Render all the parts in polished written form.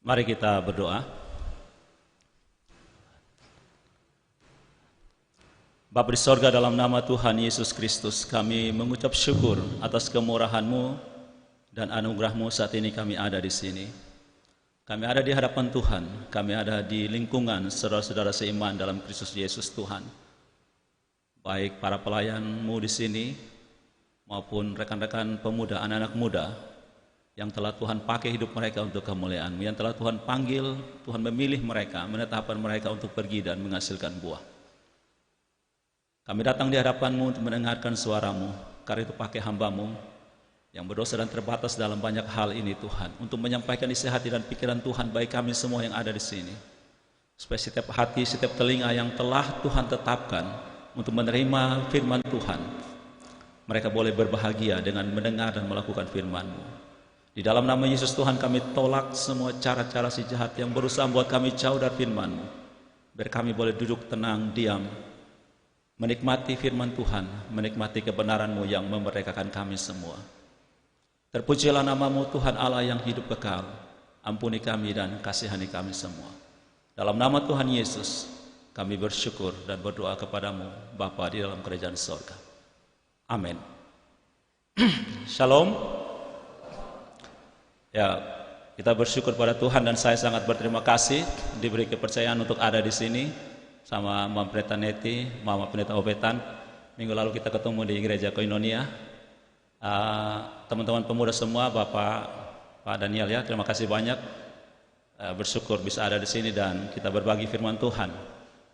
Mari kita berdoa. Bapa di sorga, dalam nama Tuhan Yesus Kristus, kami mengucap syukur atas kemurahan-Mu dan anugerah-Mu. Saat ini kami ada di sini. Kami ada di hadapan Tuhan. Kami ada di lingkungan saudara-saudara seiman dalam Kristus Yesus Tuhan. Baik para pelayan-Mu di sini maupun rekan-rekan pemuda, anak-anak muda yang telah Tuhan pakai hidup mereka untuk kemuliaan-Mu, yang telah Tuhan panggil, Tuhan memilih mereka, menetapkan mereka untuk pergi dan menghasilkan buah. Kami datang di hadapan-Mu untuk mendengarkan suara-Mu, karena itu pakai hamba-Mu yang berdosa dan terbatas dalam banyak hal ini Tuhan, untuk menyampaikan isi hati dan pikiran Tuhan bagi kami semua yang ada di sini. Supaya setiap hati, setiap telinga yang telah Tuhan tetapkan untuk menerima firman Tuhan, mereka boleh berbahagia dengan mendengar dan melakukan firman-Mu. Di dalam nama Yesus Tuhan, kami tolak semua cara-cara si jahat yang berusaha membuat kami jauh dari firman-Mu. Biar kami boleh duduk tenang, diam, menikmati firman Tuhan, menikmati kebenaran-Mu yang memerdekakan kami semua. Terpujilah nama-Mu Tuhan Allah yang hidup kekal. Ampuni kami dan kasihani kami semua. Dalam nama Tuhan Yesus, kami bersyukur dan berdoa kepada-Mu, Bapa di dalam kerajaan sorga. Amin. Shalom. Ya, kita bersyukur pada Tuhan dan saya sangat berterima kasih diberi kepercayaan untuk ada di sini sama Mama Pendeta Neti, Mama Pendeta Obetan. Minggu lalu kita ketemu di Gereja Koinonia. Teman-teman pemuda semua, Bapak, Pak Daniel ya, terima kasih banyak. Bersyukur bisa ada di sini dan kita berbagi firman Tuhan.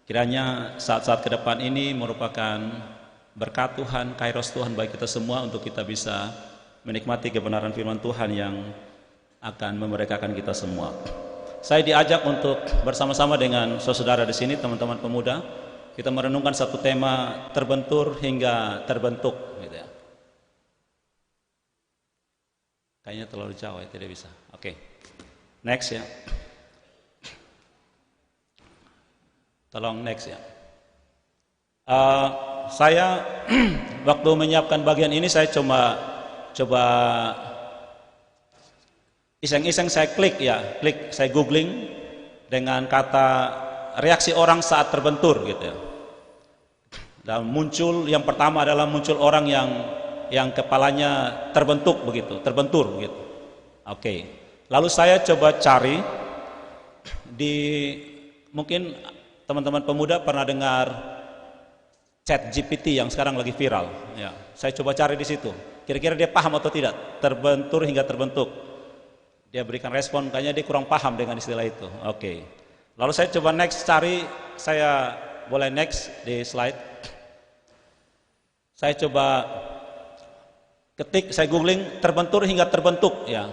Kiranya saat-saat ke depan ini merupakan berkat Tuhan, kairos Tuhan bagi kita semua untuk kita bisa menikmati kebenaran firman Tuhan yang akan memerdekakan kita semua. Saya diajak untuk bersama-sama dengan saudara di sini, teman-teman pemuda, kita merenungkan satu tema terbentur hingga terbentuk, gitu ya. Kayaknya terlalu jauh ya, tidak bisa. Oke. Next ya. Tolong next ya. Saya waktu menyiapkan bagian ini saya coba iseng-iseng saya klik, saya googling dengan kata reaksi orang saat terbentur gitu ya. Dan muncul yang pertama adalah muncul orang yang kepalanya terbentur begitu. Oke. Lalu saya coba cari di, mungkin teman-teman pemuda pernah dengar ChatGPT yang sekarang lagi viral ya. Saya coba cari di situ. Kira-kira dia paham atau tidak terbentur hingga terbentuk. Dia berikan respon, kayaknya dia kurang paham dengan istilah itu. Oke. Lalu saya coba next cari, saya boleh next di slide. Saya coba ketik, saya googling terbentur hingga terbentuk ya.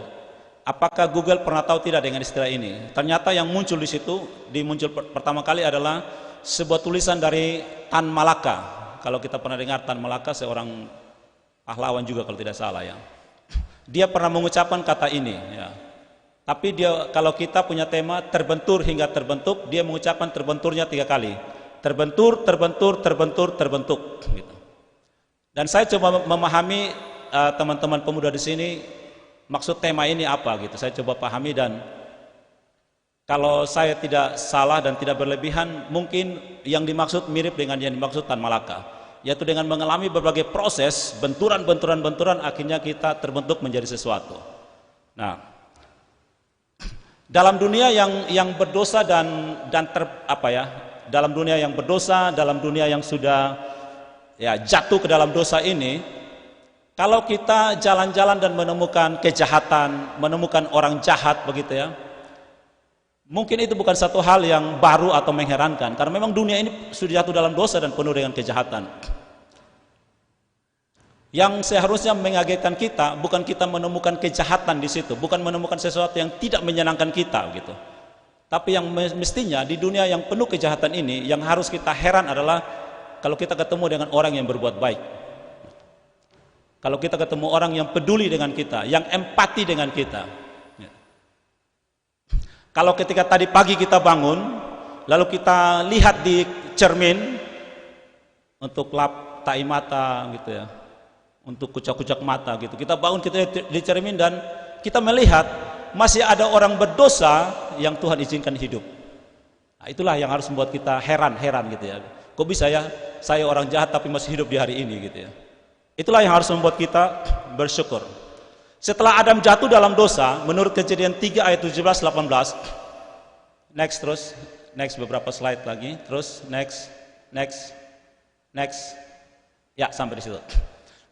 Apakah Google pernah tahu tidak dengan istilah ini? Ternyata yang muncul di situ, pertama kali adalah sebuah tulisan dari Tan Malaka. Kalau kita pernah dengar Tan Malaka, seorang pahlawan juga kalau tidak salah ya. Dia pernah mengucapkan kata ini ya. Tapi dia, kalau kita punya tema terbentur hingga terbentuk, dia mengucapkan terbenturnya 3 kali. Terbentur, terbentur, terbentur, terbentuk gitu. Dan saya coba memahami teman-teman pemuda di sini maksud tema ini apa gitu. Saya coba pahami dan kalau saya tidak salah dan tidak berlebihan, mungkin yang dimaksud mirip dengan yang dimaksud Tan Malaka, yaitu dengan mengalami berbagai proses benturan akhirnya kita terbentuk menjadi sesuatu. Nah, dalam dunia yang berdosa dalam dunia yang berdosa, dalam dunia yang sudah ya jatuh ke dalam dosa ini, kalau kita jalan-jalan dan menemukan kejahatan, menemukan orang jahat begitu ya, mungkin itu bukan satu hal yang baru atau mengherankan, karena memang dunia ini sudah jatuh dalam dosa dan penuh dengan kejahatan. Yang seharusnya mengagetkan kita bukan kita menemukan kejahatan di situ, bukan menemukan sesuatu yang tidak menyenangkan kita gitu. Tapi yang mestinya di dunia yang penuh kejahatan ini, yang harus kita heran adalah kalau kita ketemu dengan orang yang berbuat baik. Kalau kita ketemu orang yang peduli dengan kita, yang empati dengan kita. Kalau ketika tadi pagi kita bangun, lalu kita lihat di cermin untuk lap tai mata gitu ya, untuk kucak-kucak mata gitu. Kita bangun, kita di cermin dan kita melihat masih ada orang berdosa yang Tuhan izinkan hidup. Nah, itulah yang harus membuat kita heran gitu ya. Kok bisa ya saya orang jahat tapi masih hidup di hari ini gitu ya. Itulah yang harus membuat kita bersyukur. Setelah Adam jatuh dalam dosa, menurut Kejadian 3 ayat 17-18. Next beberapa slide lagi. Terus next. Ya, sampai di situ.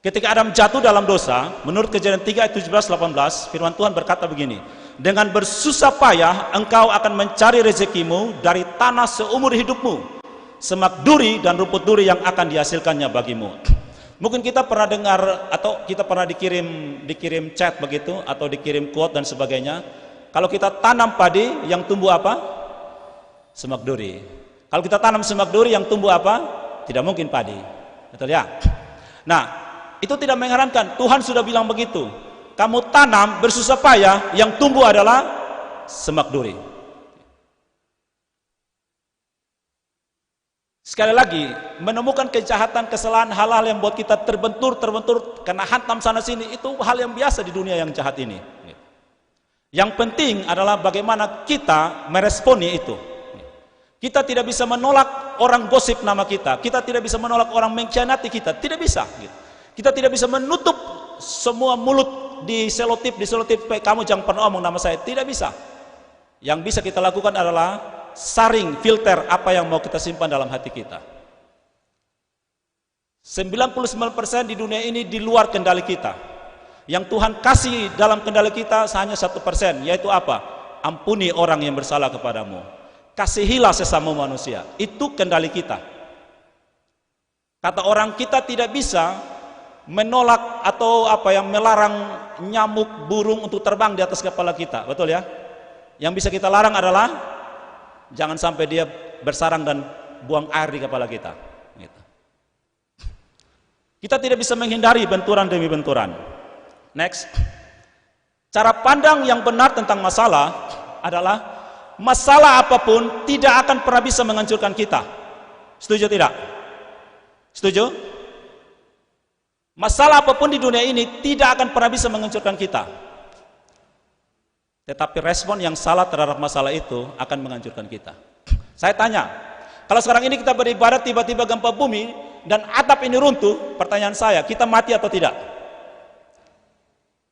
Ketika Adam jatuh dalam dosa, menurut Kejadian 3 ayat 17-18, firman Tuhan berkata begini, dengan bersusah payah engkau akan mencari rezekimu dari tanah seumur hidupmu, semak duri dan rumput duri yang akan dihasilkannya bagimu. Mungkin kita pernah dengar atau kita pernah dikirim chat begitu, atau dikirim quote dan sebagainya. Kalau kita tanam padi, yang tumbuh apa? Semak duri. Kalau kita tanam semak duri, yang tumbuh apa? Tidak mungkin padi. Betul ya? Nah, itu tidak mengherankan. Tuhan sudah bilang begitu. Kamu tanam bersusah payah, yang tumbuh adalah semak duri. Sekali lagi, menemukan kejahatan, kesalahan, hal-hal yang buat kita terbentur, kena hantam sana sini, itu hal yang biasa di dunia yang jahat ini. Yang penting adalah bagaimana kita meresponi itu. Kita tidak bisa menolak orang gosip nama kita, kita tidak bisa menolak orang mengkhianati kita, tidak bisa. Kita tidak bisa menutup semua mulut di selotip, kamu jangan pernah omong nama saya, tidak bisa. Yang bisa kita lakukan adalah saring, filter apa yang mau kita simpan dalam hati kita. 99% di dunia ini di luar kendali kita. Yang Tuhan kasih dalam kendali kita hanya 1%, yaitu apa? Ampuni orang yang bersalah kepadamu, kasihilah sesama manusia. Itu kendali kita. Kata orang, kita tidak bisa menolak atau melarang nyamuk, burung untuk terbang di atas kepala kita, betul ya? Yang bisa kita larang adalah jangan sampai dia bersarang dan buang air di kepala kita. Kita tidak bisa menghindari benturan demi benturan. Next. Cara pandang yang benar tentang masalah adalah masalah apapun tidak akan pernah bisa menghancurkan kita. Setuju tidak? Setuju? Masalah apapun di dunia ini tidak akan pernah bisa menghancurkan kita. Tetapi respon yang salah terhadap masalah itu akan menghancurkan kita. Saya tanya, kalau sekarang ini kita beribadah tiba-tiba gempa bumi dan atap ini runtuh, pertanyaan saya, kita mati atau tidak?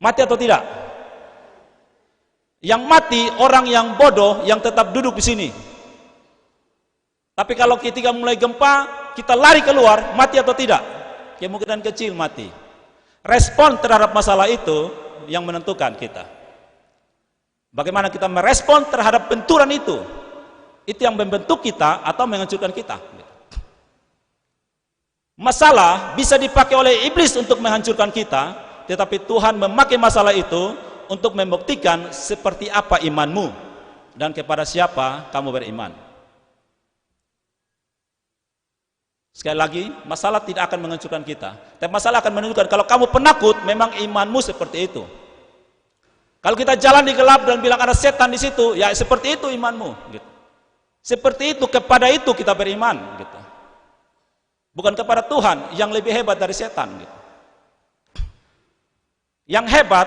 Mati atau tidak? Yang mati orang yang bodoh yang tetap duduk di sini. Tapi kalau ketika mulai gempa, kita lari keluar, mati atau tidak? Kemungkinan kecil mati. Respon terhadap masalah itu yang menentukan kita. Bagaimana kita merespon terhadap benturan itu yang membentuk kita atau menghancurkan kita. Masalah bisa dipakai oleh iblis untuk menghancurkan kita, tetapi Tuhan memakai masalah itu untuk membuktikan seperti apa imanmu dan kepada siapa kamu beriman. Sekali lagi, masalah tidak akan menghancurkan kita, tapi masalah akan menunjukkan kalau kamu penakut, memang imanmu seperti itu. Kalau kita jalan di gelap dan bilang ada setan di situ, ya seperti itu imanmu. Gitu. Seperti itu, kepada itu kita beriman. Gitu. Bukan kepada Tuhan yang lebih hebat dari setan. Gitu. Yang hebat,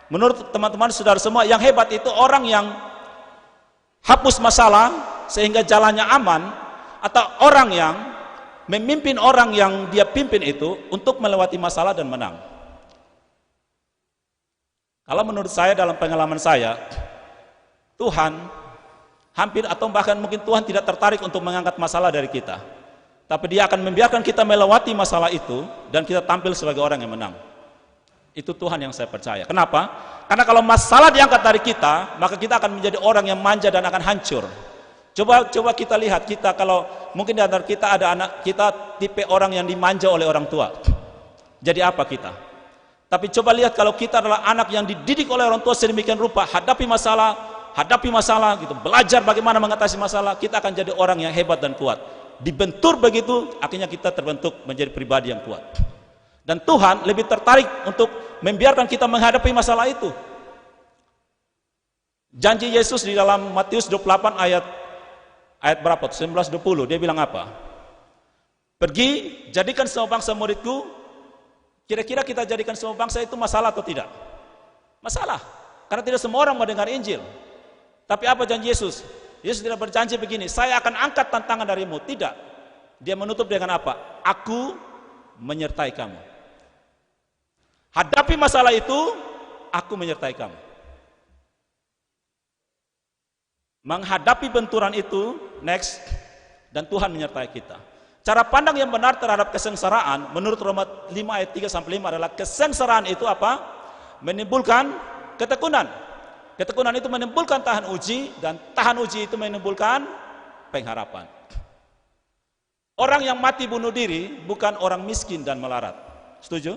menurut teman-teman saudara semua, yang hebat itu orang yang hapus masalah sehingga jalannya aman, atau orang yang memimpin orang yang dia pimpin itu untuk melewati masalah dan menang. Kalau menurut saya, dalam pengalaman saya, Tuhan hampir atau bahkan mungkin Tuhan tidak tertarik untuk mengangkat masalah dari kita, tapi Dia akan membiarkan kita melewati masalah itu dan kita tampil sebagai orang yang menang. Itu Tuhan yang saya percaya. Kenapa? Karena kalau masalah diangkat dari kita, maka kita akan menjadi orang yang manja dan akan hancur. Coba kita lihat, kita kalau mungkin di antara kita ada anak kita tipe orang yang dimanja oleh orang tua. Jadi apa kita? Tapi coba lihat kalau kita adalah anak yang dididik oleh orang tua sedemikian rupa, hadapi masalah gitu, belajar bagaimana mengatasi masalah, kita akan jadi orang yang hebat dan kuat. Dibentur begitu, akhirnya kita terbentuk menjadi pribadi yang kuat. Dan Tuhan lebih tertarik untuk membiarkan kita menghadapi masalah itu. Janji Yesus di dalam Matius 28 ayat berapa? 19-20, dia bilang apa? Pergi, jadikan semua bangsa muridku. Kira-kira kita jadikan semua bangsa itu masalah atau tidak? Masalah. Karena tidak semua orang mendengar Injil. Tapi apa janji Yesus? Yesus tidak berjanji begini, saya akan angkat tantangan darimu. Tidak. Dia menutup dengan apa? Aku menyertai kamu. Hadapi masalah itu, aku menyertai kamu. Menghadapi benturan itu, next, dan Tuhan menyertai kita. Cara pandang yang benar terhadap kesengsaraan menurut Roma 5 ayat 3 sampai 5 adalah kesengsaraan itu apa? Menimbulkan ketekunan. Ketekunan itu menimbulkan tahan uji, dan tahan uji itu menimbulkan pengharapan. Orang yang mati bunuh diri bukan orang miskin dan melarat. Setuju?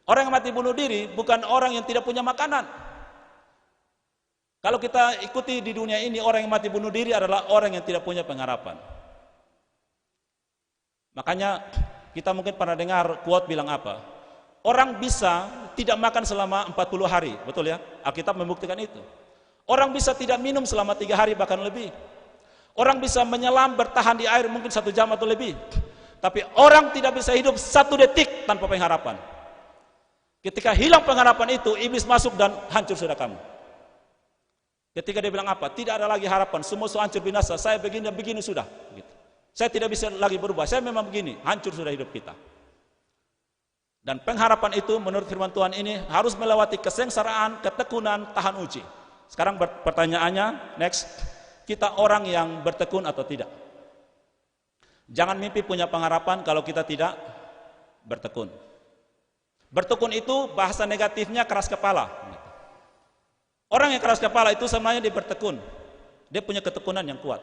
Orang yang mati bunuh diri bukan orang yang tidak punya makanan. Kalau kita ikuti di dunia ini, orang yang mati bunuh diri adalah orang yang tidak punya pengharapan. Makanya kita mungkin pernah dengar quote bilang apa? Orang bisa tidak makan selama 40 hari, betul ya? Alkitab membuktikan itu. Orang bisa tidak minum selama 3 hari bahkan lebih. Orang bisa menyelam bertahan di air mungkin 1 jam atau lebih. Tapi orang tidak bisa hidup 1 detik tanpa pengharapan. Ketika hilang pengharapan itu, iblis masuk dan hancur sudah kamu. Ketika dia bilang apa? Tidak ada lagi harapan, semua sudah hancur binasa. Saya begini dan begini sudah. Gitu. Saya tidak bisa lagi berubah. Saya memang begini, hancur sudah hidup kita. Dan pengharapan itu menurut firman Tuhan ini harus melewati kesengsaraan, ketekunan, tahan uji. Sekarang pertanyaannya, next, kita orang yang bertekun atau tidak? Jangan mimpi punya pengharapan kalau kita tidak bertekun. Bertekun itu bahasa negatifnya keras kepala. Orang yang keras kepala itu sebenarnya dia bertekun. Dia punya ketekunan yang kuat.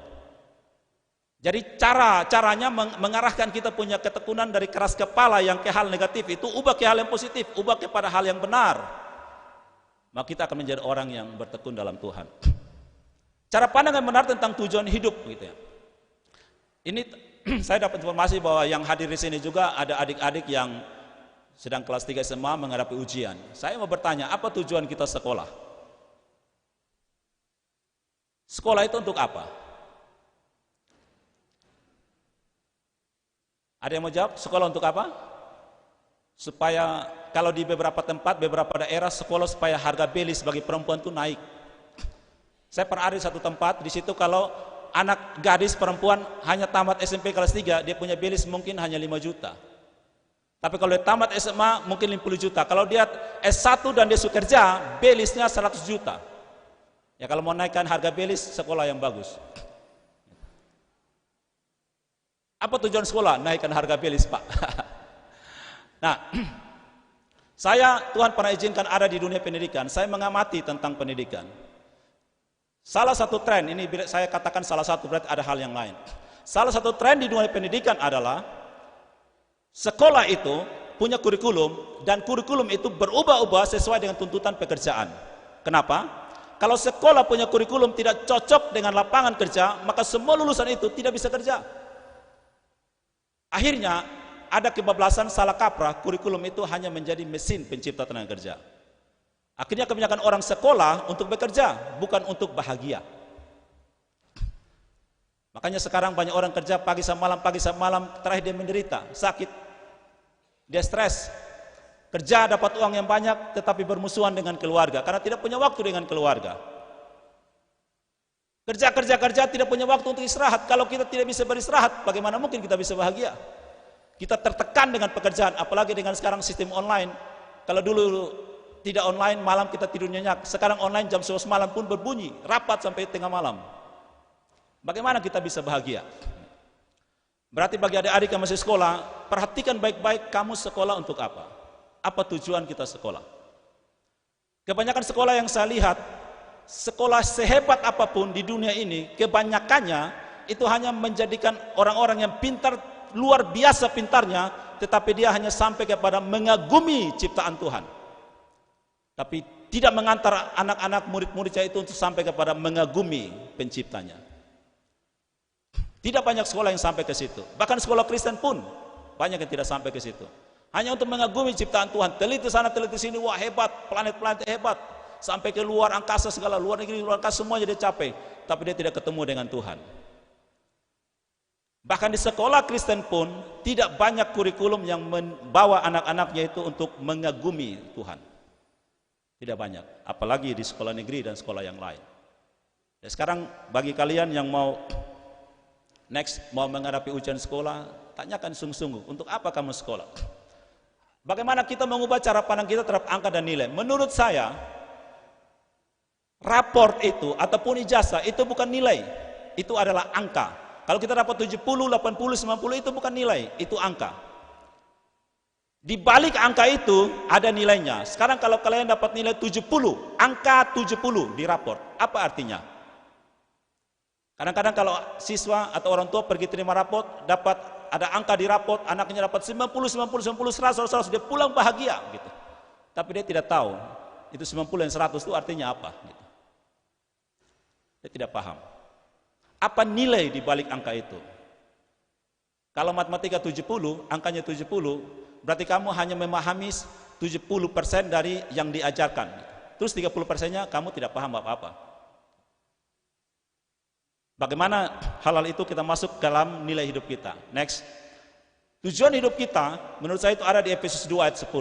Jadi caranya mengarahkan kita punya ketekunan dari keras kepala yang ke hal negatif itu ubah ke hal yang positif, ubah kepada hal yang benar. Maka kita akan menjadi orang yang bertekun dalam Tuhan. Cara pandang yang benar tentang tujuan hidup gitu ya. Ini saya dapat informasi bahwa yang hadir di sini juga ada adik-adik yang sedang kelas 3 SMA menghadapi ujian. Saya mau bertanya, apa tujuan kita sekolah? Sekolah itu untuk apa? Ada yang mau jawab? Sekolah untuk apa? Supaya kalau di beberapa tempat, beberapa daerah sekolah supaya harga beli sebagai perempuan itu naik. Saya pernah ada di satu tempat, di situ kalau anak gadis perempuan hanya tamat SMP kelas 3, dia punya belis mungkin hanya 5 juta. Tapi kalau dia tamat SMA mungkin 50 juta. Kalau dia S1 dan dia sudah kerja, belisnya 100 juta. Ya kalau mau naikkan harga belis, sekolah yang bagus. Apa tujuan sekolah? Naikkan harga belis, Pak. Nah, Tuhan pernah izinkan ada di dunia pendidikan. Saya mengamati tentang pendidikan. Salah satu tren, ini saya katakan salah satu, berarti ada hal yang lain. Salah satu tren di dunia pendidikan adalah sekolah itu punya kurikulum, dan kurikulum itu berubah-ubah sesuai dengan tuntutan pekerjaan. Kenapa? Kalau sekolah punya kurikulum tidak cocok dengan lapangan kerja, maka semua lulusan itu tidak bisa kerja. Akhirnya ada kebablasan salah kaprah, kurikulum itu hanya menjadi mesin pencipta tenaga kerja. Akhirnya kebanyakan orang sekolah untuk bekerja, bukan untuk bahagia. Makanya sekarang banyak orang kerja pagi sampai malam, terakhir dia menderita, sakit, dia stres. Kerja dapat uang yang banyak, tetapi bermusuhan dengan keluarga, karena tidak punya waktu dengan keluarga. Kerja, tidak punya waktu untuk istirahat. Kalau kita tidak bisa beristirahat, bagaimana mungkin kita bisa bahagia? Kita tertekan dengan pekerjaan, apalagi dengan sekarang sistem online. Kalau dulu tidak online, malam kita tidur nyenyak. Sekarang online jam 11 malam pun berbunyi, rapat sampai tengah malam. Bagaimana kita bisa bahagia? Berarti bagi adik-adik yang masih sekolah, perhatikan baik-baik kamu sekolah untuk apa? Apa tujuan kita sekolah? Kebanyakan sekolah yang saya lihat, sekolah sehebat apapun di dunia ini, kebanyakannya itu hanya menjadikan orang-orang yang pintar, luar biasa pintarnya, tetapi dia hanya sampai kepada mengagumi ciptaan Tuhan. Tapi tidak mengantar anak-anak murid-muridnya itu untuk sampai kepada mengagumi penciptanya. Tidak banyak sekolah yang sampai ke situ. Bahkan sekolah Kristen pun banyak yang tidak sampai ke situ. Hanya untuk mengagumi ciptaan Tuhan, teliti sana, teliti sini, wah hebat, planet-planet hebat. Sampai ke luar angkasa segala, luar negeri, luar angkasa semuanya dia capai, tapi dia tidak ketemu dengan Tuhan. Bahkan di sekolah Kristen pun tidak banyak kurikulum yang membawa anak-anaknya itu untuk mengagumi Tuhan. Tidak banyak, apalagi di sekolah negeri dan sekolah yang lain. Ya, sekarang bagi kalian yang mau menghadapi ujian sekolah, tanyakan sungguh-sungguh, untuk apa kamu sekolah? Bagaimana kita mengubah cara pandang kita terhadap angka dan nilai? Menurut saya, raport itu ataupun ijazah itu bukan nilai, itu adalah angka. Kalau kita dapat 70, 80, 90 itu bukan nilai, itu angka. Di balik angka itu ada nilainya. Sekarang kalau kalian dapat nilai 70, angka 70 di raport, apa artinya? Kadang-kadang kalau siswa atau orang tua pergi terima raport, dapat ada angka di raport, anaknya dapat 90, 90, 90, 100, 100, dia pulang bahagia gitu. Tapi dia tidak tahu itu 90 dan 100 itu artinya apa gitu. Dia tidak paham. Apa nilai di balik angka itu? Kalau matematika 70, angkanya 70, berarti kamu hanya memahami 70% dari yang diajarkan. Terus 30%-nya kamu tidak paham apa-apa. Bagaimana hal-hal itu kita masuk dalam nilai hidup kita? Next. Tujuan hidup kita menurut saya itu ada di Efesus 2 ayat 10.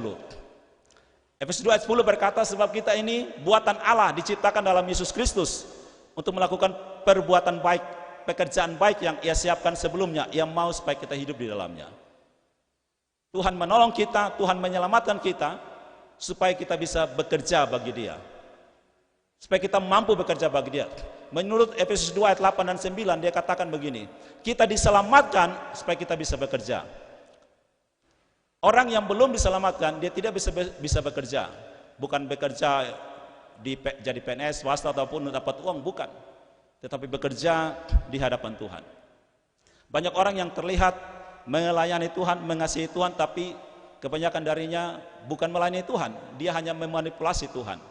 Efesus 2 ayat 10 berkata, sebab kita ini buatan Allah, diciptakan dalam Yesus Kristus untuk melakukan perbuatan baik, pekerjaan baik yang Ia siapkan sebelumnya, Ia mau supaya kita hidup di dalamnya. Tuhan menolong kita, Tuhan menyelamatkan kita supaya kita bisa bekerja bagi Dia. Supaya kita mampu bekerja bagi Dia. Menurut Efesus 2 ayat 8 dan 9 dia katakan begini, kita diselamatkan supaya kita bisa bekerja. Orang yang belum diselamatkan dia tidak bisa bekerja. Bukan bekerja jadi PNS, swasta ataupun dapat uang, bukan. Tetapi bekerja di hadapan Tuhan. Banyak orang yang terlihat melayani Tuhan, mengasihi Tuhan, tapi kebanyakan darinya bukan melayani Tuhan, dia hanya memanipulasi Tuhan.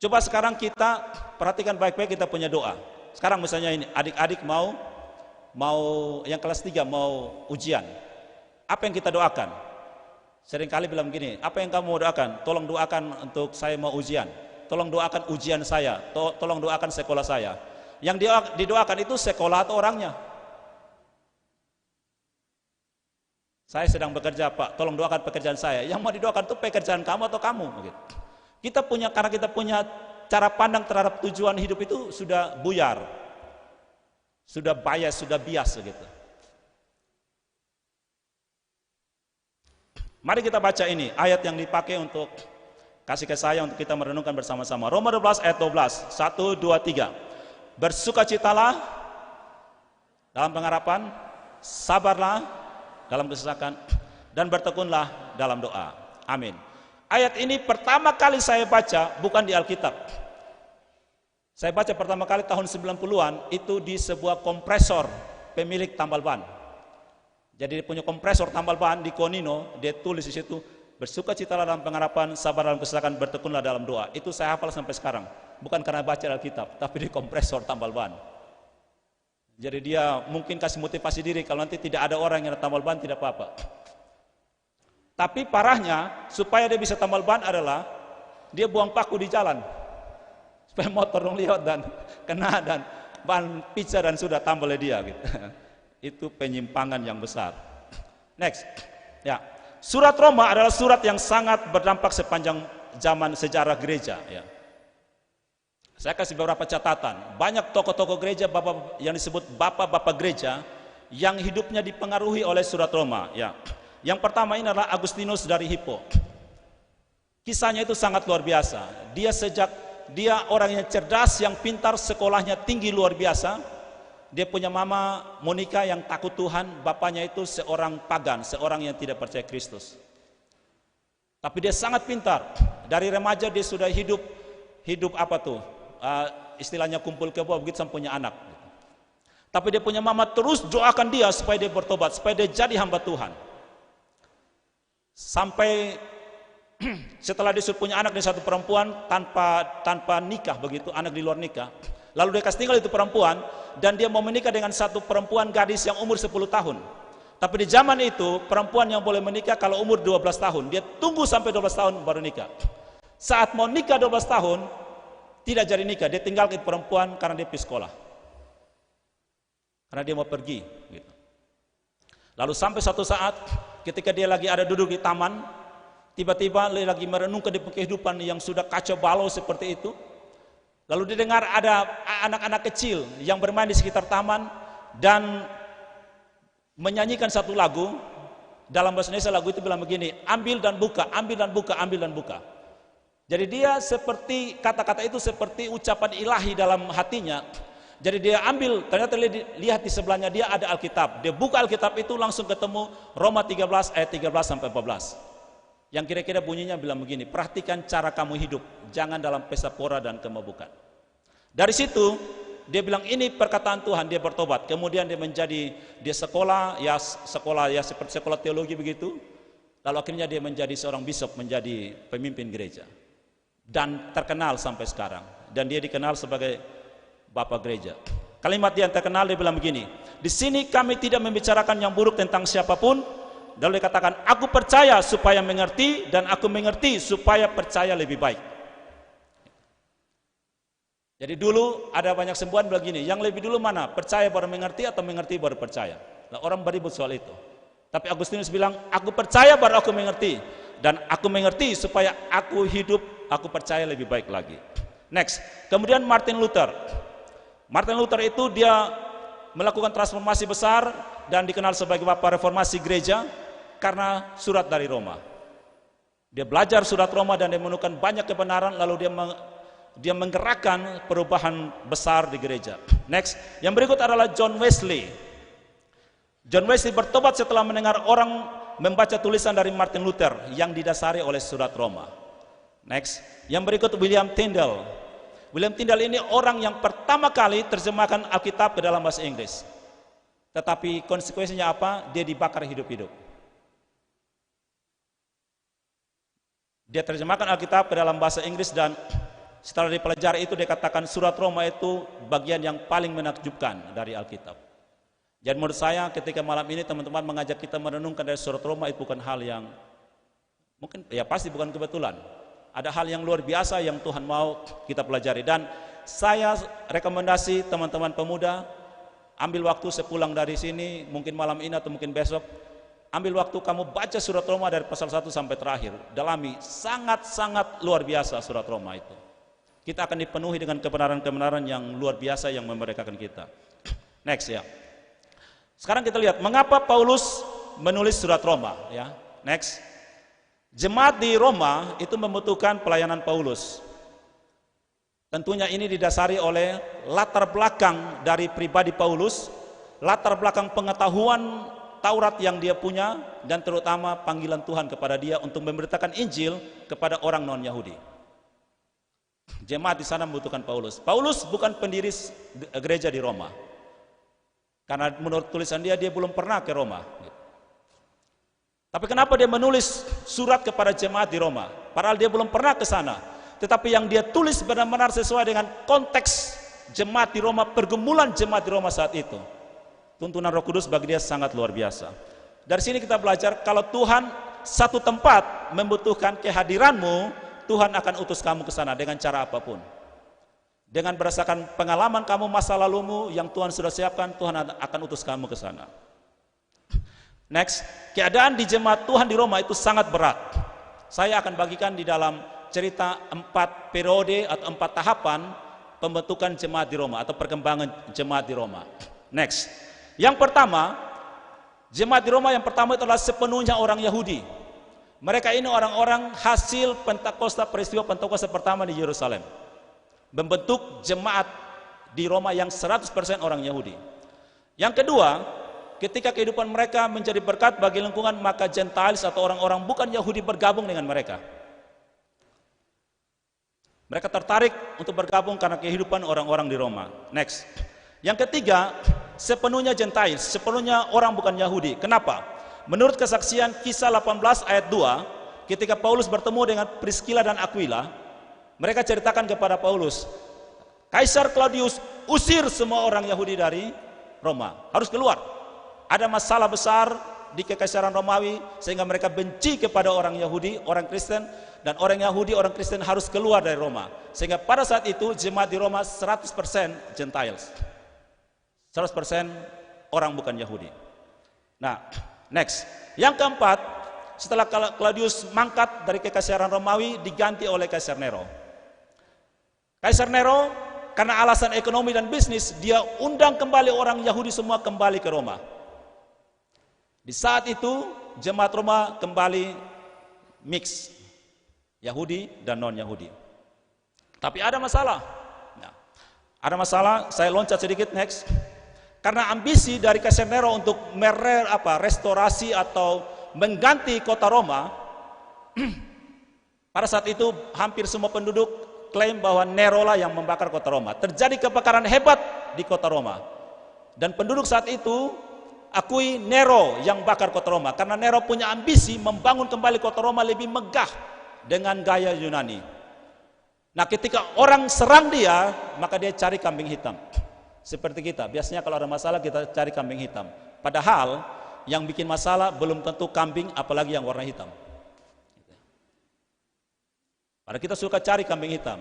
Coba sekarang kita perhatikan baik-baik kita punya doa. Sekarang misalnya ini, adik-adik mau yang kelas 3 mau ujian. Apa yang kita doakan? Seringkali bilang begini, apa yang kamu mau doakan? Tolong doakan untuk saya mau ujian. Tolong doakan ujian saya. Tolong doakan sekolah saya. Yang didoakan itu sekolah atau orangnya? Saya sedang bekerja, Pak. Tolong doakan pekerjaan saya. Yang mau didoakan itu pekerjaan kamu atau kamu? Gitu. Karena kita punya cara pandang terhadap tujuan hidup itu sudah buyar, sudah bias, sudah bias gitu. Mari kita baca ini ayat yang dipakai untuk kasih ke saya untuk kita merenungkan bersama-sama. Roma 12 ayat 12, 1, 2, 3. Bersukacitalah dalam pengharapan, sabarlah dalam kesesakan, dan bertekunlah dalam doa. Amin. Ayat ini pertama kali saya baca bukan di Alkitab. Saya baca pertama kali tahun 90-an itu di sebuah kompresor pemilik tambal ban. Jadi dia punya kompresor tambal ban di Konino, dia tulis di situ, bersukacitalah dalam pengharapan, sabar dalam kesesakan, bertekunlah dalam doa. Itu saya hafal sampai sekarang. Bukan karena baca Alkitab, tapi di kompresor tambal ban. Jadi dia mungkin kasih motivasi diri, kalau nanti tidak ada orang yang tambal ban tidak apa-apa. Tapi parahnya, supaya dia bisa tambal ban adalah dia buang paku di jalan supaya motor dong lihat dan kena dan ban pizza dan sudah tambal dia gitu. Itu penyimpangan yang besar. Next. Ya. Surat Roma adalah surat yang sangat berdampak sepanjang zaman sejarah gereja ya. Saya kasih beberapa catatan. Banyak tokoh-tokoh gereja yang disebut bapak-bapak gereja yang hidupnya dipengaruhi oleh surat Roma ya. Yang pertama ini adalah Agustinus dari Hippo. Kisahnya itu sangat luar biasa. Dia orang yang cerdas, yang pintar, sekolahnya tinggi luar biasa. Dia punya mama Monica yang takut Tuhan, bapaknya itu seorang pagan, seorang yang tidak percaya Kristus. Tapi dia sangat pintar. Dari remaja dia sudah hidup apa tuh? Istilahnya kumpul kebo begitu sampai punya anak. Tapi dia punya mama terus doakan dia supaya dia bertobat, supaya dia jadi hamba Tuhan. Sampai setelah dia sudah punya anak dengan satu perempuan tanpa nikah begitu, anak di luar nikah. Lalu dia kasih tinggal itu perempuan dan dia mau menikah dengan satu perempuan gadis yang umur 10 tahun. Tapi di zaman itu perempuan yang boleh menikah kalau umur 12 tahun, dia tunggu sampai 12 tahun baru nikah. Saat mau nikah 12 tahun tidak jadi nikah, dia tinggalkan perempuan karena dia pergi sekolah. Karena dia mau pergi gitu. Lalu sampai satu saat ketika dia lagi ada duduk di taman, Tiba-tiba lagi merenungkan di kehidupan yang sudah kacau balau seperti itu. Lalu didengar ada anak-anak kecil yang bermain di sekitar taman dan menyanyikan satu lagu. Dalam bahasa Indonesia lagu itu bilang begini, ambil dan buka, ambil dan buka, ambil dan buka. Jadi dia seperti, kata-kata itu seperti ucapan ilahi dalam hatinya. Jadi dia ambil, ternyata lihat di sebelahnya dia ada Alkitab. Dia buka Alkitab itu langsung ketemu Roma 13 ayat 13 sampai 14. Yang kira-kira bunyinya bilang begini, perhatikan cara kamu hidup, jangan dalam pesta pora dan kemabukan. Dari situ dia bilang ini perkataan Tuhan, dia bertobat. Kemudian dia sekolah ya seperti sekolah teologi begitu. Lalu akhirnya dia menjadi seorang bishop, menjadi pemimpin gereja. Dan terkenal sampai sekarang. Dan dia dikenal sebagai bapak gereja. Kalimat yang terkenal dia bilang begini, di sini kami tidak membicarakan yang buruk tentang siapapun. Lalu dia katakan, aku percaya supaya mengerti, dan aku mengerti supaya percaya lebih baik. Jadi dulu ada banyak sembohan begini, yang lebih dulu mana? Percaya baru mengerti atau mengerti baru percaya? Nah, orang beribut soal itu. Tapi Agustinus bilang, aku percaya baru aku mengerti. Dan aku mengerti supaya aku hidup, aku percaya lebih baik lagi. Next, kemudian Martin Luther. Martin Luther itu dia melakukan transformasi besar dan dikenal sebagai bapak reformasi gereja karena surat dari Roma. Dia belajar surat Roma dan dia menemukan banyak kebenaran, lalu dia menggerakkan perubahan besar di gereja. Next, yang berikut adalah John Wesley. John Wesley bertobat setelah mendengar orang membaca tulisan dari Martin Luther yang didasari oleh surat Roma. Next, yang berikut William Tyndale. William Tyndale ini orang yang pertama kali terjemahkan Alkitab ke dalam bahasa Inggris. Tetapi konsekuensinya apa? Dia dibakar hidup-hidup. Dia terjemahkan Alkitab ke dalam bahasa Inggris dan setelah dipelajari itu dia katakan surat Roma itu bagian yang paling menakjubkan dari Alkitab. Jadi menurut saya ketika malam ini teman-teman mengajak kita merenungkan dari surat Roma itu bukan hal yang mungkin ya pasti bukan kebetulan. Ada hal yang luar biasa yang Tuhan mau kita pelajari dan saya rekomendasi teman-teman pemuda ambil waktu sepulang dari sini mungkin malam ini atau mungkin besok ambil waktu kamu baca surat Roma dari pasal 1 sampai terakhir. Dalami sangat-sangat luar biasa surat Roma itu. Kita akan dipenuhi dengan kebenaran-kebenaran yang luar biasa yang memerdekakan kita. Next ya. Sekarang kita lihat mengapa Paulus menulis surat Roma ya. Next. Jemaat di Roma itu membutuhkan pelayanan Paulus. Tentunya ini didasari oleh latar belakang dari pribadi Paulus, latar belakang pengetahuan Taurat yang dia punya dan terutama panggilan Tuhan kepada dia untuk memberitakan Injil kepada orang non-Yahudi. Jemaat di sana membutuhkan Paulus. Paulus bukan pendiri gereja di Roma. Karena menurut tulisan dia belum pernah ke Roma. Tapi kenapa dia menulis surat kepada jemaat di Roma? Padahal dia belum pernah ke sana. Tetapi yang dia tulis benar-benar sesuai dengan konteks jemaat di Roma, pergumulan jemaat di Roma saat itu. Tuntunan Roh Kudus bagi dia sangat luar biasa. Dari sini kita belajar kalau Tuhan satu tempat membutuhkan kehadiranmu, Tuhan akan utus kamu ke sana dengan cara apapun. Dengan berdasarkan pengalaman kamu masa lalumu yang Tuhan sudah siapkan, Tuhan akan utus kamu ke sana. Next, keadaan di jemaat Tuhan di Roma itu sangat berat. Saya akan bagikan di dalam cerita 4 periode atau 4 tahapan pembentukan jemaat di Roma atau perkembangan jemaat di Roma. Next, yang pertama, jemaat di Roma yang pertama itu adalah sepenuhnya orang Yahudi. Mereka ini orang-orang hasil Pentakosta, peristiwa Pentakosta pertama di Yerusalem. Membentuk jemaat di Roma yang 100% orang Yahudi. Yang kedua, ketika kehidupan mereka menjadi berkat bagi lingkungan, maka Gentiles atau orang-orang bukan Yahudi bergabung dengan mereka. Mereka tertarik untuk bergabung karena kehidupan orang-orang di Roma. Next. Yang ketiga, sepenuhnya Gentiles, sepenuhnya orang bukan Yahudi. Kenapa? Menurut kesaksian Kisah 18 ayat 2, ketika Paulus bertemu dengan Priscilla dan Aquila, mereka ceritakan kepada Paulus, Kaisar Claudius usir semua orang Yahudi dari Roma, harus keluar. Ada masalah besar di kekaisaran Romawi sehingga mereka benci kepada orang Yahudi, orang Kristen, dan orang Yahudi, orang Kristen harus keluar dari Roma. Sehingga pada saat itu jemaat di Roma 100% Gentiles, 100% orang bukan Yahudi. Nah, next, yang keempat, setelah Claudius mangkat dari kekaisaran Romawi diganti oleh Kaisar Nero. Kaisar Nero karena alasan ekonomi dan bisnis, dia undang kembali orang Yahudi semua kembali ke Roma. Di saat itu jemaat Roma kembali mix, Yahudi dan non-Yahudi. Tapi ada masalah. Nah, ada masalah, saya loncat sedikit next. Karena ambisi dari Kaisar Nero untuk restorasi atau mengganti kota Roma, pada saat itu hampir semua penduduk klaim bahwa Nero lah yang membakar kota Roma. Terjadi kebakaran hebat di kota Roma. Dan penduduk saat itu akui Nero yang bakar kota Roma, karena Nero punya ambisi membangun kembali kota Roma lebih megah dengan gaya Yunani. Nah, ketika orang serang dia, maka dia cari kambing hitam. Seperti kita, biasanya kalau ada masalah kita cari kambing hitam. Padahal yang bikin masalah belum tentu kambing, apalagi yang warna hitam. Padahal kita suka cari kambing hitam.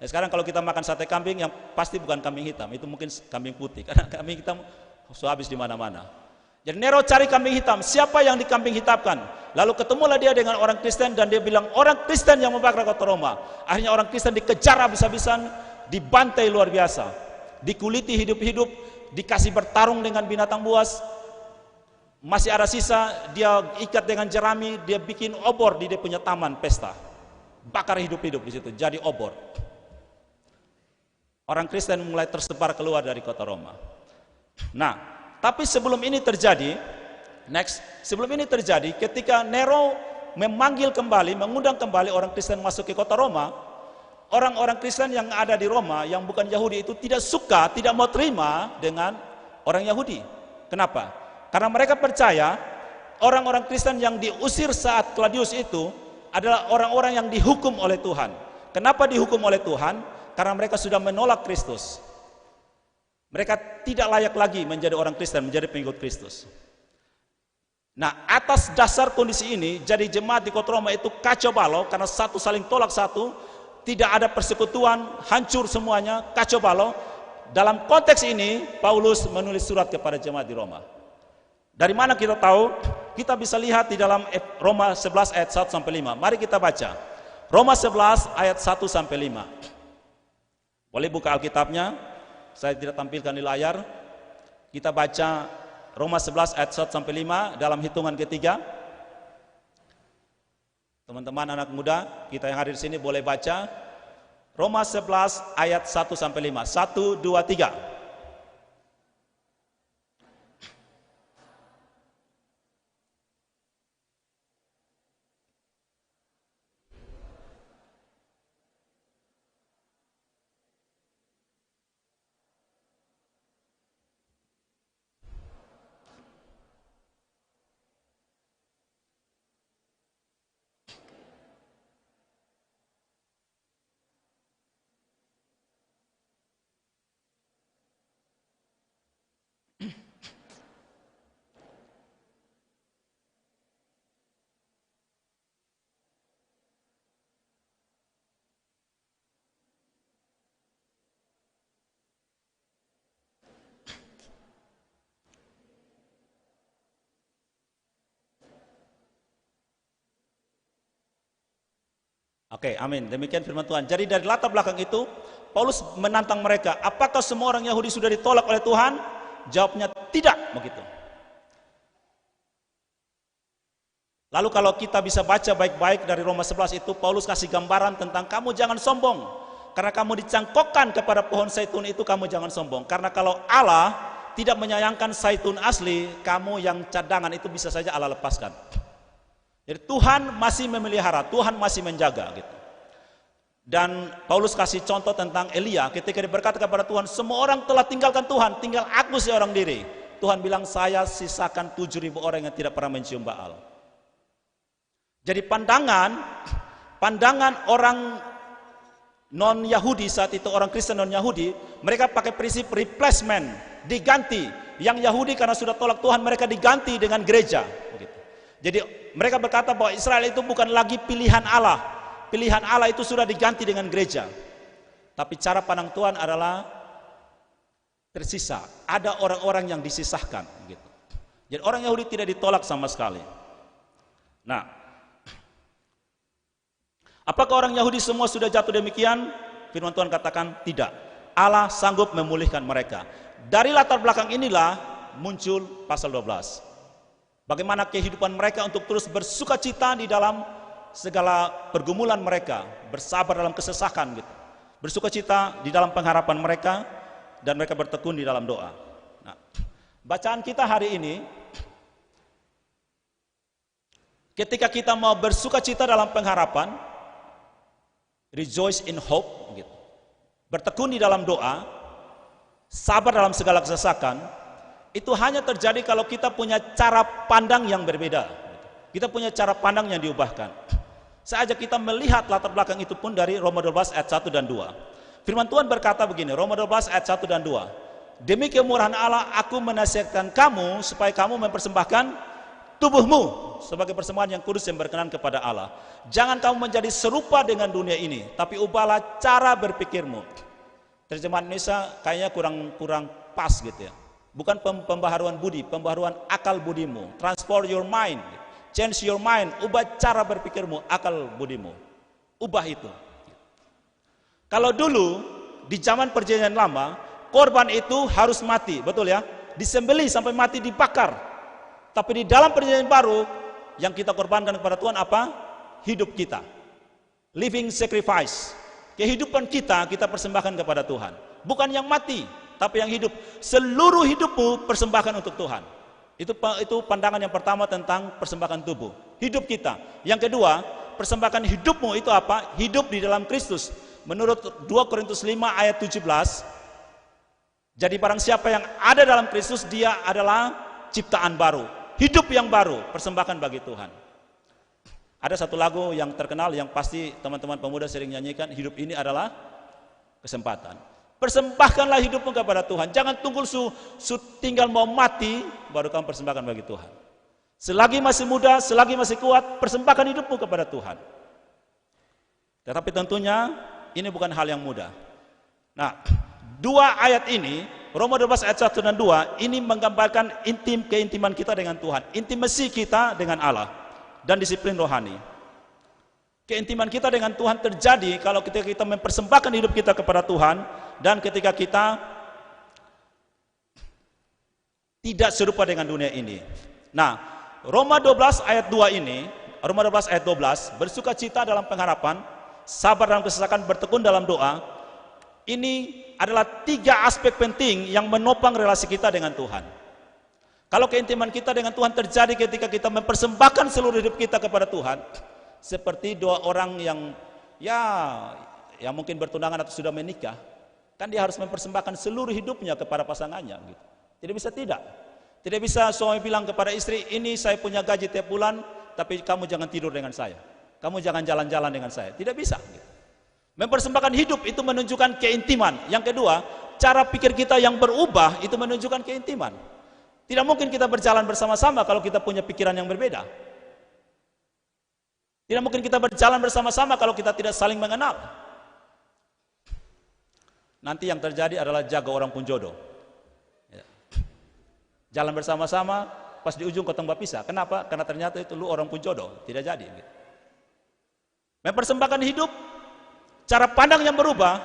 Nah, sekarang kalau kita makan sate kambing, yang pasti bukan kambing hitam, itu mungkin kambing putih. Karena kambing hitam sudah habis di mana-mana. Jadi Nero cari kambing hitam, siapa yang dikambing hitamkan? Lalu ketemulah dia dengan orang Kristen dan dia bilang orang Kristen yang membakar kota Roma. Akhirnya orang Kristen dikejar habis-habisan, dibantai luar biasa, dikuliti hidup-hidup, dikasih bertarung dengan binatang buas. Masih ada sisa, dia ikat dengan jerami, dia bikin obor di dia punya taman pesta, bakar hidup-hidup di situ, jadi obor. Orang Kristen mulai tersebar keluar dari kota Roma. Nah, tapi sebelum ini terjadi, ketika Nero memanggil kembali, mengundang kembali orang Kristen masuk ke kota Roma, orang-orang Kristen yang ada di Roma, yang bukan Yahudi itu tidak suka, tidak mau terima dengan orang Yahudi. Kenapa? Karena mereka percaya orang-orang Kristen yang diusir saat Claudius itu adalah orang-orang yang dihukum oleh Tuhan. Kenapa dihukum oleh Tuhan? Karena mereka sudah menolak Kristus. Mereka tidak layak lagi menjadi orang Kristen, menjadi pengikut Kristus. Nah, atas dasar kondisi ini, jadi jemaat di kota Roma itu kacau balau, karena satu saling tolak satu, tidak ada persekutuan, hancur semuanya, kacau balau. Dalam konteks ini, Paulus menulis surat kepada jemaat di Roma. Dari mana kita tahu? Kita bisa lihat di dalam Roma 11 ayat 1 sampai 5. Mari kita baca. Roma 11 ayat 1 sampai 5. Boleh buka Alkitabnya? Saya tidak tampilkan di layar. Kita baca Roma 11 ayat 1 sampai 5 dalam hitungan ketiga. Teman-teman anak muda, kita yang hadir di sini boleh baca Roma 11 ayat 1 sampai 5. 1, 2, 3. Oke, amin. Demikian firman Tuhan. Jadi dari latar belakang itu, Paulus menantang mereka, apakah semua orang Yahudi sudah ditolak oleh Tuhan? Jawabnya tidak, begitu. Lalu kalau kita bisa baca baik-baik dari Roma 11 itu, Paulus kasih gambaran tentang kamu jangan sombong. Karena kamu dicangkokkan kepada pohon zaitun itu, kamu jangan sombong. Karena kalau Allah tidak menyayangkan zaitun asli, kamu yang cadangan itu bisa saja Allah lepaskan. Jadi Tuhan masih memelihara, Tuhan masih menjaga gitu. Dan Paulus kasih contoh tentang Elia ketika dia berkata kepada Tuhan, semua orang telah tinggalkan Tuhan, tinggal aku seorang diri. Tuhan bilang, saya sisakan 7.000 orang yang tidak pernah mencium Baal. Jadi pandangan orang non-Yahudi saat itu, orang Kristen non-Yahudi, mereka pakai prinsip replacement, diganti. Yang Yahudi karena sudah tolak Tuhan, mereka diganti dengan gereja. Begitu. Jadi mereka berkata bahwa Israel itu bukan lagi pilihan Allah. Pilihan Allah itu sudah diganti dengan gereja. Tapi cara pandang Tuhan adalah tersisa. Ada orang-orang yang disisahkan. Gitu. Jadi orang Yahudi tidak ditolak sama sekali. Nah, apakah orang Yahudi semua sudah jatuh demikian? Firman Tuhan katakan tidak. Allah sanggup memulihkan mereka. Dari latar belakang inilah muncul pasal 12. Bagaimana kehidupan mereka untuk terus bersukacita di dalam segala pergumulan mereka, bersabar dalam kesesakan gitu. Bersukacita di dalam pengharapan mereka, dan mereka bertekun di dalam doa. Nah, bacaan kita hari ini, ketika kita mau bersukacita dalam pengharapan, rejoice in hope gitu. Bertekun di dalam doa, sabar dalam segala kesesakan, itu hanya terjadi kalau kita punya cara pandang yang berbeda. Kita punya cara pandang yang diubahkan. Saya ajak kita melihat latar belakang itu pun dari Roma 12 ayat 1 dan 2. Firman Tuhan berkata begini, Roma 12 ayat 1 dan 2. Demi kemurahan Allah, aku menasihatkan kamu supaya kamu mempersembahkan tubuhmu sebagai persembahan yang kudus yang berkenan kepada Allah. Jangan kamu menjadi serupa dengan dunia ini, tapi ubahlah cara berpikirmu. Terjemahan Indonesia kayaknya kurang pas gitu ya. Bukan pembaharuan budi, pembaharuan akal budimu. Transform your mind, change your mind, ubah cara berpikirmu, akal budimu. Ubah itu. Kalau dulu di zaman perjanjian lama, korban itu harus mati, betul ya? Disembelih sampai mati, dibakar. Tapi di dalam perjanjian baru, yang kita korbankan kepada Tuhan apa? Hidup kita. Living sacrifice. Kehidupan kita persembahkan kepada Tuhan. Bukan yang mati, tapi yang hidup. Seluruh hidupmu persembahkan untuk Tuhan. Itu pandangan yang pertama tentang persembahan tubuh. Hidup kita. Yang kedua, persembahkan hidupmu itu apa? Hidup di dalam Kristus. Menurut 2 Korintus 5 ayat 17, jadi barang siapa yang ada dalam Kristus, dia adalah ciptaan baru. Hidup yang baru, persembahkan bagi Tuhan. Ada satu lagu yang terkenal yang pasti teman-teman pemuda sering nyanyikan, hidup ini adalah kesempatan. Persembahkanlah hidupmu kepada Tuhan. Jangan tunggu tinggal mau mati baru kamu persembahkan bagi Tuhan. Selagi masih muda, selagi masih kuat, persembahkan hidupmu kepada Tuhan. Tetapi tentunya ini bukan hal yang mudah. Nah, dua ayat ini, Roma 12 ayat 1 dan 2, ini menggambarkan keintiman kita dengan Tuhan, intimasi kita dengan Allah, dan disiplin rohani. Keintiman kita dengan Tuhan terjadi kalau ketika kita mempersembahkan hidup kita kepada Tuhan, dan ketika kita tidak serupa dengan dunia ini. Nah, Roma 12 ayat 2 ini, Roma 12 ayat 12, bersukacita dalam pengharapan, sabar dalam kesesakan, bertekun dalam doa. Ini adalah 3 aspek penting yang menopang relasi kita dengan Tuhan. Kalau keintiman kita dengan Tuhan terjadi ketika kita mempersembahkan seluruh hidup kita kepada Tuhan, seperti dua orang yang mungkin bertunangan atau sudah menikah, kan dia harus mempersembahkan seluruh hidupnya kepada pasangannya gitu. Tidak bisa tidak. Tidak bisa suami bilang kepada istri, ini saya punya gaji tiap bulan, tapi kamu jangan tidur dengan saya. Kamu jangan jalan-jalan dengan saya. Tidak bisa gitu. Mempersembahkan hidup itu menunjukkan keintiman. Yang kedua, cara pikir kita yang berubah itu menunjukkan keintiman. Tidak mungkin kita berjalan bersama-sama kalau kita punya pikiran yang berbeda. Tidak mungkin kita berjalan bersama-sama kalau kita tidak saling mengenal. Nanti yang terjadi adalah jaga orang pun jodoh. Jalan bersama-sama, pas di ujung ketemu pisah. Kenapa? Karena ternyata itu lu orang pun jodoh. Tidak jadi. Mempersembahkan hidup, cara pandang yang berubah,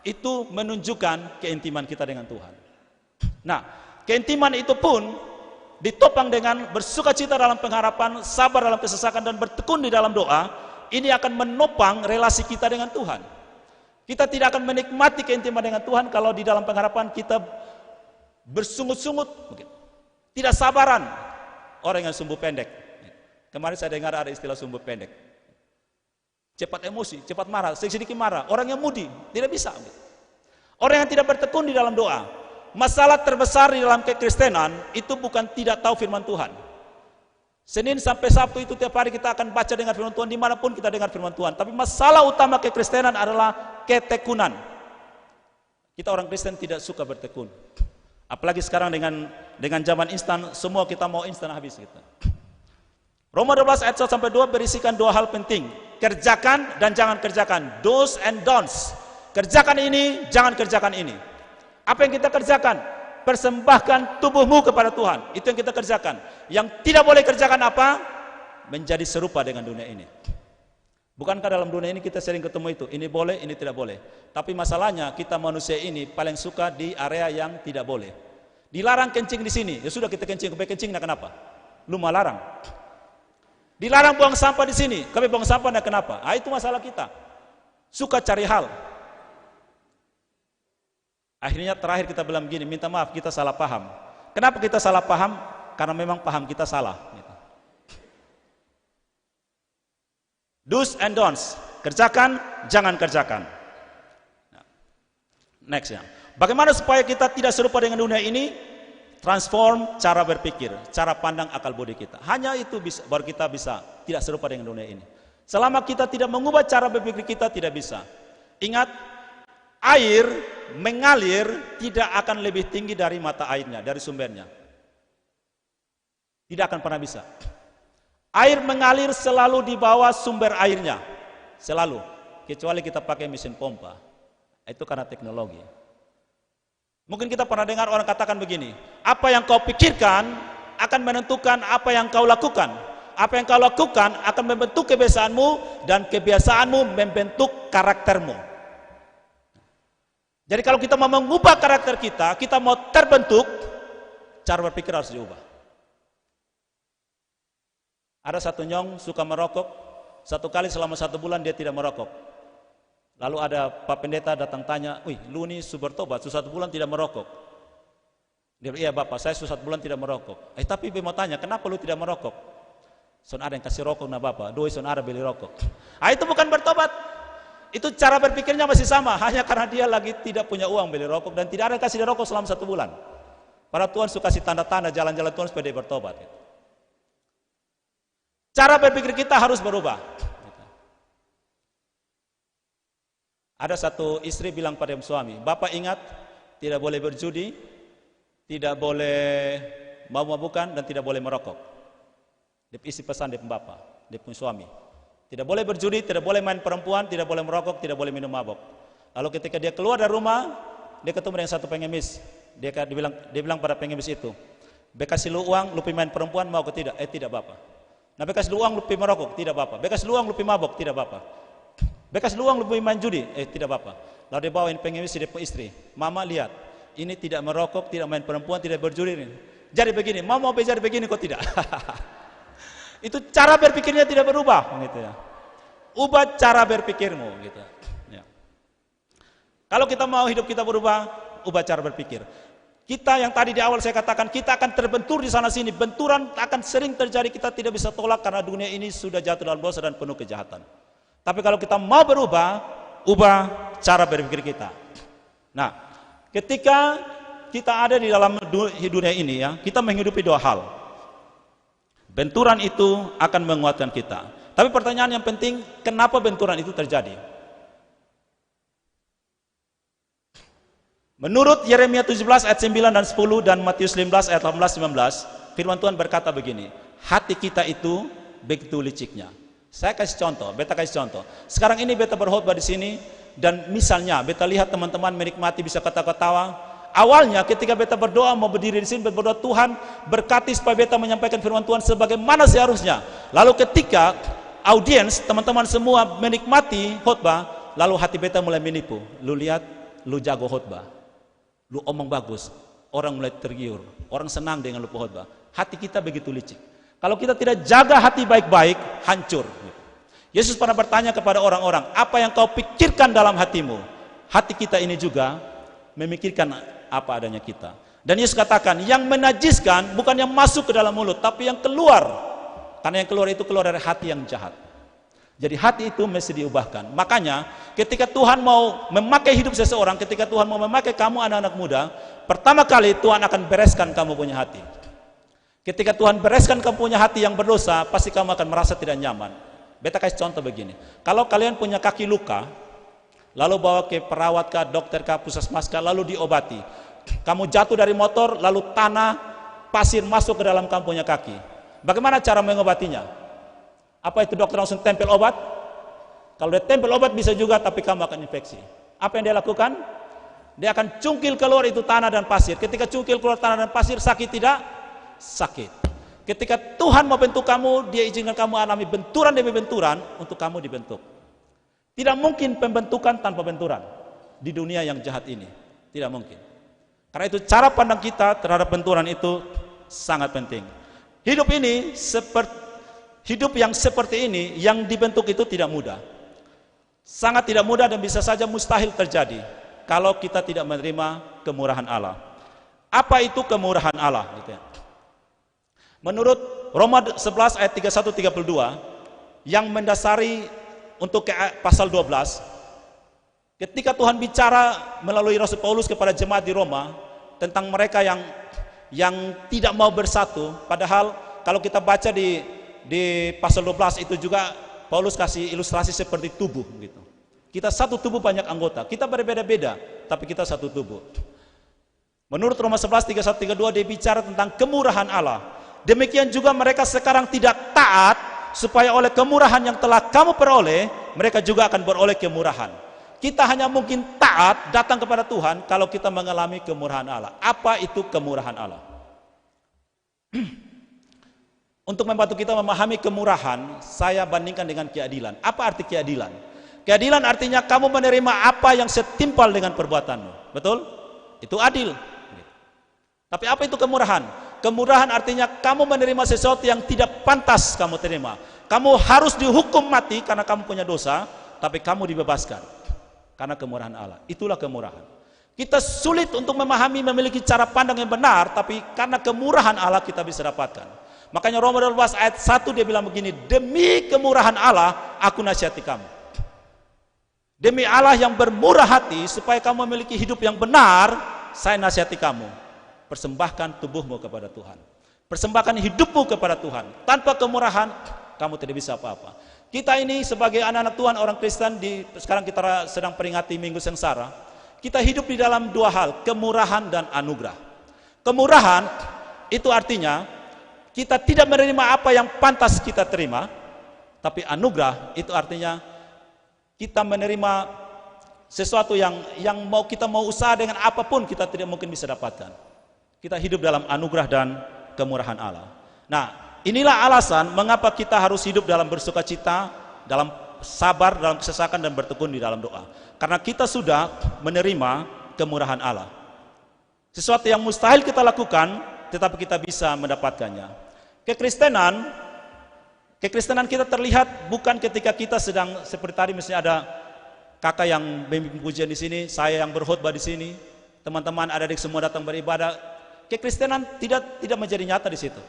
itu menunjukkan keintiman kita dengan Tuhan. Nah, keintiman itu pun ditopang dengan bersukacita dalam pengharapan, sabar dalam kesesakan, dan bertekun di dalam doa. Ini akan menopang relasi kita dengan Tuhan. Kita tidak akan menikmati keintiman dengan Tuhan kalau di dalam pengharapan kita bersungut-sungut, tidak sabaran. Orang yang sumbu pendek. Kemarin saya dengar ada istilah sumbu pendek. Cepat emosi, cepat marah, sedikit marah. Orang yang mudi, tidak bisa. Orang yang tidak bertekun di dalam doa. Masalah terbesar di dalam kekristenan itu bukan tidak tahu firman Tuhan. Senin sampai Sabtu itu tiap hari kita akan baca dengan firman Tuhan, dimanapun kita dengar firman Tuhan. Tapi masalah utama kekristenan adalah ketekunan. Kita orang Kristen tidak suka bertekun. Apalagi sekarang dengan zaman instan, semua kita mau instan habis gitu. Roma 12 ayat 1 sampai 2 berisikan 2 hal penting. Kerjakan dan jangan kerjakan. Do's and don'ts. Kerjakan ini, jangan kerjakan ini. Apa yang kita kerjakan? Persembahkan tubuhmu kepada Tuhan. Itu yang kita kerjakan. Yang tidak boleh kerjakan apa? menjadi serupa dengan dunia ini. Bukankah dalam dunia ini kita sering ketemu itu, ini boleh, ini tidak boleh. Tapi masalahnya kita manusia ini paling suka di area yang tidak boleh. Dilarang kencing di sini, ya sudah kita kencing, nah kenapa? Lu mau larang. Dilarang buang sampah di sini, kami buang sampah, nah kenapa? Ah, itu masalah kita. Suka cari hal. Akhirnya terakhir kita bilang begini, minta maaf kita salah paham. Kenapa kita salah paham? Karena memang paham kita salah. Do's and don'ts, kerjakan, jangan kerjakan. Next ya. Bagaimana supaya kita tidak serupa dengan dunia ini? Transform cara berpikir, cara pandang akal budi kita. Hanya itu bisa, baru kita bisa tidak serupa dengan dunia ini. Selama kita tidak mengubah cara berpikir kita, tidak bisa. Ingat, air mengalir tidak akan lebih tinggi dari mata airnya, dari sumbernya. Tidak akan pernah bisa. Air mengalir selalu di bawah sumber airnya, selalu. Kecuali kita pakai mesin pompa, itu karena teknologi. Mungkin kita pernah dengar orang katakan begini, apa yang kau pikirkan akan menentukan apa yang kau lakukan. Apa yang kau lakukan akan membentuk kebiasaanmu, dan kebiasaanmu membentuk karaktermu. Jadi kalau kita mau mengubah karakter kita mau terbentuk, cara berpikir harus diubah. Ada satu nyong suka merokok, satu kali selama 1 bulan dia tidak merokok. Lalu ada Pak Pendeta datang tanya, wih lu nih bertobat, sudah 1 bulan tidak merokok. Dia bilang, iya Bapak, saya sudah 1 bulan tidak merokok. Tapi dia mau tanya, kenapa lu tidak merokok? Son ada yang kasih rokok na Bapak, doi son ada beli rokok. Itu bukan bertobat. Itu cara berpikirnya masih sama, hanya karena dia lagi tidak punya uang beli rokok, dan tidak ada yang kasih dia rokok selama 1 bulan. Para Tuhan suka kasih tanda-tanda jalan-jalan Tuhan supaya dia bertobat. Cara berpikir kita harus berubah. Ada satu istri bilang pada suami, Bapak ingat, tidak boleh berjudi, tidak boleh mabuk-mabukan, dan tidak boleh merokok. Dia isi pesan dia bapak, dia punya suami. Tidak boleh berjudi, tidak boleh main perempuan, tidak boleh merokok, tidak boleh minum mabuk. Lalu ketika dia keluar dari rumah, dia ketemu dengan satu pengemis. Dia bilang pada pengemis itu, bekasih lu uang, lu main perempuan, mau ke tidak? Tidak Bapak. Nah bekas lu uang, lu merokok? Tidak Bapak. Bekas lu uang, lu mabuk? Tidak Bapak. Bekas lu uang, lu main judi? Tidak Bapak. Lalu dia bawain pengemis dia punya istri. Mama lihat, ini tidak merokok, tidak main perempuan, tidak berjudi. Jadi begini, mau jadi begini kok tidak? Itu cara berpikirnya tidak berubah, gitu ya. Ubah cara berpikirmu, gitu. Ya. Kalau kita mau hidup kita berubah, ubah cara berpikir. Kita yang tadi di awal saya katakan, kita akan terbentur di sana sini. Benturan akan sering terjadi, kita tidak bisa tolak karena dunia ini sudah jatuh dalam dosa dan penuh kejahatan. Tapi kalau kita mau berubah, ubah cara berpikir kita. Nah, ketika kita ada di dalam dunia ini ya, kita menghidupi 2 hal. Benturan itu akan menguatkan kita. Tapi pertanyaan yang penting, kenapa benturan itu terjadi? Menurut Yeremia 17 ayat 9 dan 10 dan Matius 15 ayat 18-19, firman Tuhan berkata begini, hati kita itu begitu liciknya. Saya kasih contoh, beta kasih contoh. Sekarang ini beta berkhotbah di sini, dan misalnya beta lihat teman-teman menikmati bisa ketawa-ketawa. Awalnya ketika beta berdoa mau berdiri di sini berdoa, Tuhan berkati supaya beta menyampaikan firman Tuhan sebagaimana seharusnya. Lalu ketika audiens teman-teman semua menikmati khotbah, lalu hati beta mulai menipu. Lu lihat, lu jago khotbah, lu omong bagus, orang mulai tergiur, orang senang dengan lu khotbah. Hati kita begitu licik. Kalau kita tidak jaga hati baik-baik, hancur. Yesus pernah bertanya kepada orang-orang, apa yang kau pikirkan dalam hatimu? Hati kita ini juga memikirkan apa adanya kita. Dan Yesus katakan, yang menajiskan bukan yang masuk ke dalam mulut, tapi yang keluar. Karena yang keluar itu keluar dari hati yang jahat. Jadi hati itu mesti diubahkan. Makanya ketika Tuhan mau memakai hidup seseorang, ketika Tuhan mau memakai kamu anak-anak muda, pertama kali Tuhan akan bereskan kamu punya hati. Ketika Tuhan bereskan kamu punya hati yang berdosa, pasti kamu akan merasa tidak nyaman. Beta kasih contoh begini, kalau kalian punya kaki luka, lalu bawa ke perawat kah, dokter kah, puskesmas kah, lalu diobati. Kamu jatuh dari motor, lalu tanah, pasir masuk ke dalam kamu punya kaki. Bagaimana cara mengobatinya? Apa itu dokter langsung tempel obat? Kalau dia tempel obat bisa juga, tapi kamu akan infeksi. Apa yang dia lakukan? Dia akan cungkil keluar itu tanah dan pasir. Ketika cungkil keluar tanah dan pasir, sakit tidak? Sakit. Ketika Tuhan mau bentuk kamu, Dia izinkan kamu alami benturan demi benturan untuk kamu dibentuk. Tidak mungkin pembentukan tanpa benturan di dunia yang jahat ini. Tidak mungkin. Karena itu cara pandang kita terhadap benturan itu sangat penting. Hidup ini hidup yang seperti ini, yang dibentuk itu tidak mudah. Sangat tidak mudah dan bisa saja mustahil terjadi kalau kita tidak menerima kemurahan Allah. Apa itu kemurahan Allah? Gitu ya. Menurut Roma 11 ayat 31-32 yang mendasari untuk pasal 12, ketika Tuhan bicara melalui Rasul Paulus kepada jemaat di Roma tentang mereka yang tidak mau bersatu, padahal kalau kita baca di pasal 12 itu juga Paulus kasih ilustrasi seperti tubuh gitu. Kita satu tubuh banyak anggota, kita berbeda-beda tapi kita satu tubuh. Menurut Roma 11 31-32 dia bicara tentang kemurahan Allah. Demikian juga mereka sekarang tidak taat, supaya oleh kemurahan yang telah kamu peroleh, mereka juga akan beroleh kemurahan. Kita hanya mungkin taat datang kepada Tuhan kalau kita mengalami kemurahan Allah. Apa itu kemurahan Allah? Untuk membantu kita memahami kemurahan, saya bandingkan dengan keadilan. Apa arti keadilan? Keadilan artinya kamu menerima apa yang setimpal dengan perbuatanmu. Betul? Itu adil. Tapi apa itu kemurahan? Kemurahan artinya kamu menerima sesuatu yang tidak pantas kamu terima. Kamu harus dihukum mati karena kamu punya dosa, tapi kamu dibebaskan karena kemurahan Allah. Itulah kemurahan. Kita sulit untuk memahami, memiliki cara pandang yang benar, tapi karena kemurahan Allah kita bisa dapatkan. Makanya Roma 12 ayat 1 dia bilang begini, demi kemurahan Allah aku nasihati kamu. Demi Allah yang bermurah hati supaya kamu memiliki hidup yang benar, saya nasihati kamu. Persembahkan tubuhmu kepada Tuhan. Persembahkan hidupmu kepada Tuhan. Tanpa kemurahan, kamu tidak bisa apa-apa. Kita ini sebagai anak-anak Tuhan, orang Kristen, sekarang kita sedang peringati Minggu Sengsara. Kita hidup di dalam dua hal, kemurahan dan anugerah. Kemurahan itu artinya kita tidak menerima apa yang pantas kita terima, tapi anugerah itu artinya kita menerima sesuatu yang kita mau usaha dengan apapun kita tidak mungkin bisa dapatkan. Kita hidup dalam anugerah dan kemurahan Allah. Nah, inilah alasan mengapa kita harus hidup dalam bersukacita, dalam sabar, dalam kesesakan dan bertekun di dalam doa. Karena kita sudah menerima kemurahan Allah. Sesuatu yang mustahil kita lakukan, tetapi kita bisa mendapatkannya. Kekristenan kita terlihat bukan ketika kita sedang seperti tadi misalnya ada kakak yang memimpin pujian di sini, saya yang berkhotbah di sini, teman-teman adik-adik semua datang beribadah. Kekristenan tidak menjadi nyata di situ.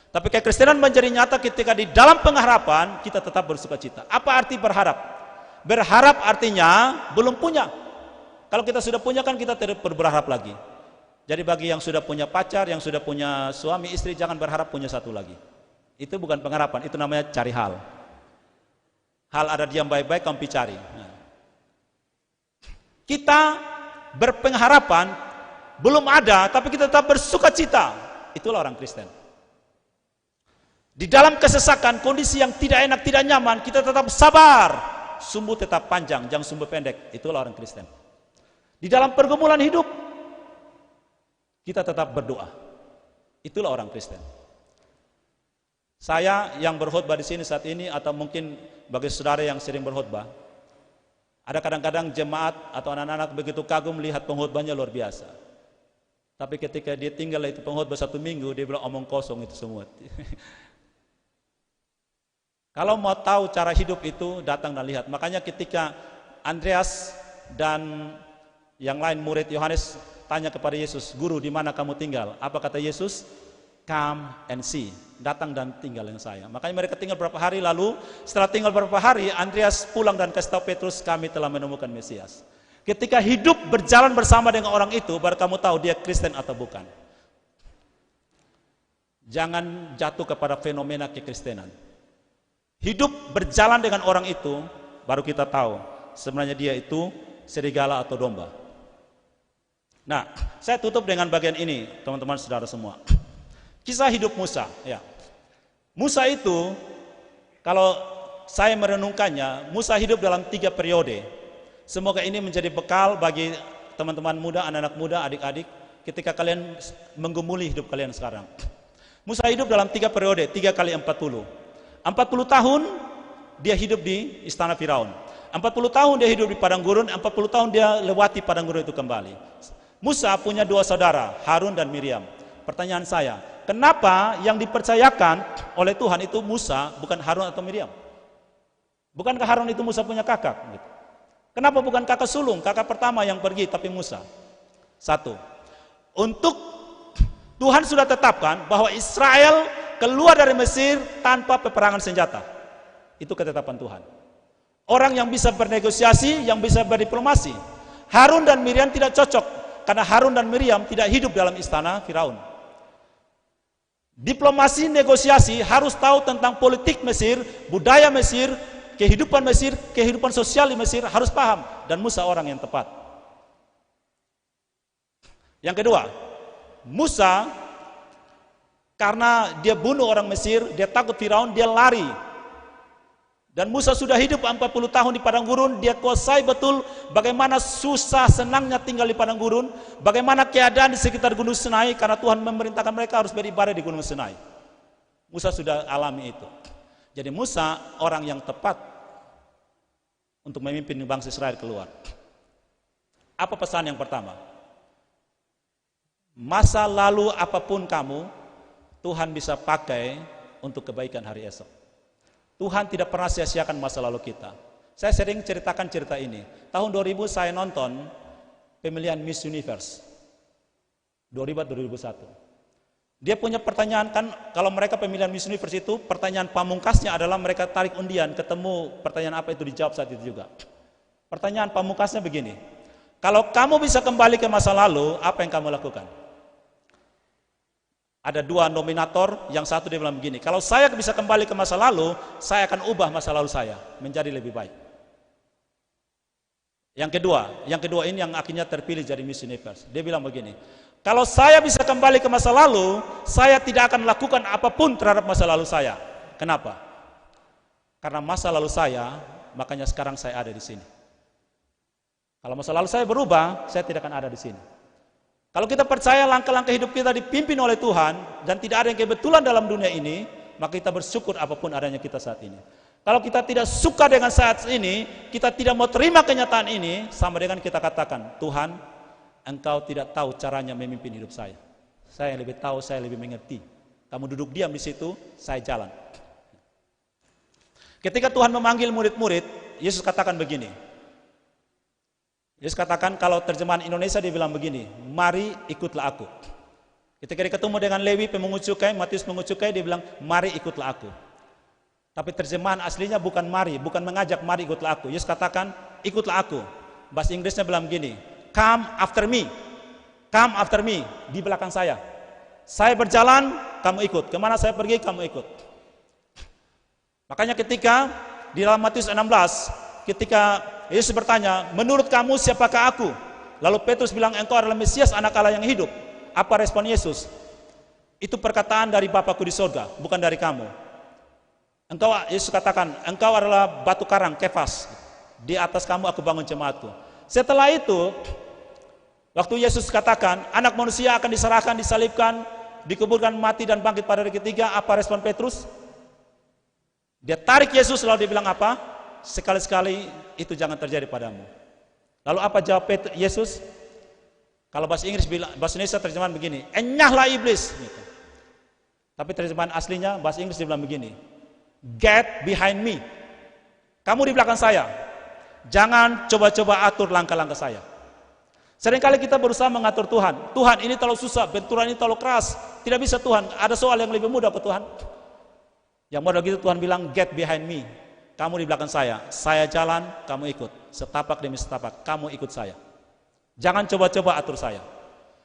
Tapi kekristenan menjadi nyata ketika di dalam pengharapan kita tetap bersukacita. Apa arti berharap? Berharap artinya belum punya. Kalau kita sudah punya kan kita tidak perlu berharap lagi. Jadi bagi yang sudah punya pacar, yang sudah punya suami istri, jangan berharap punya satu lagi. Itu bukan pengharapan, itu namanya cari hal. Hal ada diam baik-baik kamu cari. Nah. Kita berpengharapan belum ada, tapi kita tetap bersukacita. Itulah orang Kristen. Di dalam kesesakan, kondisi yang tidak enak, tidak nyaman, kita tetap sabar. Sumbu tetap panjang, jangan sumbu pendek. Itulah orang Kristen. Di dalam pergumulan hidup, kita tetap berdoa. Itulah orang Kristen. Saya yang berkhotbah di sini saat ini, atau mungkin bagi saudara yang sering berkhotbah, ada kadang-kadang jemaat atau anak-anak begitu kagum melihat pengkhotbahnya luar biasa. Tapi ketika dia tinggal itu pengkhotbah 1 minggu, dia bilang omong kosong itu semua. Kalau mau tahu cara hidup itu, datang dan lihat. Makanya ketika Andreas dan yang lain murid Yohanes tanya kepada Yesus, Guru di mana kamu tinggal? Apa kata Yesus? Come and see. Datang dan tinggal dengan saya. Makanya mereka tinggal beberapa hari, lalu setelah tinggal beberapa hari, Andreas pulang dan kasih tahu Petrus, kami telah menemukan Mesias. Ketika hidup berjalan bersama dengan orang itu, baru kamu tahu dia Kristen atau bukan. Jangan jatuh kepada fenomena kekristenan. Hidup berjalan dengan orang itu, baru kita tahu sebenarnya dia itu serigala atau domba. Nah, saya tutup dengan bagian ini, teman-teman saudara semua. Kisah hidup Musa. Ya. Musa itu, kalau saya merenungkannya, Musa hidup dalam 3 periode. Semoga ini menjadi bekal bagi teman-teman muda, anak-anak muda, adik-adik, ketika kalian menggumuli hidup kalian sekarang. Musa hidup dalam 3 periode, 3 kali 40. 40 tahun dia hidup di istana Firaun. 40 tahun dia hidup di padang gurun, 40 tahun dia lewati padang gurun itu kembali. Musa punya 2 saudara, Harun dan Miriam. Pertanyaan saya, kenapa yang dipercayakan oleh Tuhan itu Musa, bukan Harun atau Miriam? Bukankah Harun itu Musa punya kakak? Kenapa bukan kakak sulung, kakak pertama yang pergi, tapi Musa? Satu, untuk Tuhan sudah tetapkan bahwa Israel keluar dari Mesir tanpa peperangan senjata. Itu ketetapan Tuhan. Orang yang bisa bernegosiasi, yang bisa berdiplomasi. Harun dan Miriam tidak cocok, karena Harun dan Miriam tidak hidup dalam istana Firaun. Diplomasi, negosiasi harus tahu tentang politik Mesir, budaya Mesir, kehidupan sosial di Mesir, harus paham. Dan Musa orang yang tepat. Yang kedua, Musa karena dia bunuh orang Mesir, dia takut Firaun, dia lari. Dan Musa sudah hidup 40 tahun di padang gurun, dia kuasai betul bagaimana susah senangnya tinggal di padang gurun, bagaimana keadaan di sekitar Gunung Sinai, karena Tuhan memerintahkan mereka harus beribadah di Gunung Sinai. Musa sudah alami itu. Jadi Musa orang yang tepat untuk memimpin bangsa Israel keluar. Apa pesan yang pertama? Masa lalu apapun kamu, Tuhan bisa pakai untuk kebaikan hari esok. Tuhan tidak pernah sia-siakan masa lalu kita. Saya sering ceritakan cerita ini. Tahun 2000 saya nonton pemilihan Miss Universe 2000-2001. Dia punya pertanyaan, kan kalau mereka pemilihan Miss Universe itu, pertanyaan pamungkasnya adalah mereka tarik undian, ketemu pertanyaan apa itu dijawab saat itu juga. Pertanyaan pamungkasnya begini, kalau kamu bisa kembali ke masa lalu, apa yang kamu lakukan? Ada 2 nominator, yang satu dia bilang begini, kalau saya bisa kembali ke masa lalu, saya akan ubah masa lalu saya menjadi lebih baik. Yang kedua ini yang akhirnya terpilih jadi Miss Universe. Dia bilang begini, kalau saya bisa kembali ke masa lalu, saya tidak akan lakukan apapun terhadap masa lalu saya. Kenapa? Karena masa lalu saya, makanya sekarang saya ada di sini. Kalau masa lalu saya berubah, saya tidak akan ada di sini. Kalau kita percaya langkah-langkah hidup kita dipimpin oleh Tuhan dan tidak ada yang kebetulan dalam dunia ini, maka kita bersyukur apapun adanya kita saat ini. Kalau kita tidak suka dengan saat ini, kita tidak mau terima kenyataan ini, sama dengan kita katakan, Tuhan, Engkau tidak tahu caranya memimpin hidup saya. Saya yang lebih tahu, saya lebih mengerti. Kamu duduk diam di situ, saya jalan. Ketika Tuhan memanggil murid-murid, Yesus katakan begini. Yesus katakan, kalau terjemahan Indonesia dia bilang begini, mari ikutlah aku. Ketika dia ketemu dengan Lewi pemungut cukai, Matius pemungut cukai, dia bilang, mari ikutlah aku. Tapi terjemahan aslinya bukan mari, bukan mengajak, mari ikutlah aku. Yesus katakan, ikutlah aku. Bahasa Inggrisnya bilang begini, come after me. Come after me, di belakang saya. Saya berjalan, kamu ikut. Kemana saya pergi, kamu ikut. Makanya ketika di dalam Matius 16, ketika Yesus bertanya, menurut kamu siapakah aku? Lalu Petrus bilang, engkau adalah Mesias, anak Allah yang hidup. Apa respon Yesus? Itu perkataan dari Bapakku di surga, bukan dari kamu. Engkau, Yesus katakan, engkau adalah batu karang, Kefas. Di atas kamu aku bangun jemaatku. Setelah itu, waktu Yesus katakan, anak manusia akan diserahkan, disalibkan, dikuburkan, mati dan bangkit pada hari ketiga, apa respon Petrus? Dia tarik Yesus, lalu dia bilang apa? Sekali-sekali itu jangan terjadi padamu. Lalu apa jawab Yesus? Kalau bahasa Inggris bilang, bahasa Indonesia terjemahan begini, enyahlah iblis gitu. Tapi terjemahan aslinya bahasa Inggris dia bilang begini, get behind me. Kamu di belakang saya. Jangan coba-coba atur langkah-langkah saya. Seringkali kita berusaha mengatur Tuhan. Tuhan, ini terlalu susah, benturan ini terlalu keras. Tidak bisa Tuhan, ada soal yang lebih mudah ke Tuhan. Yang mudah gitu Tuhan bilang, get behind me. Kamu di belakang saya jalan, kamu ikut. Setapak demi setapak, kamu ikut saya. Jangan coba-coba atur saya.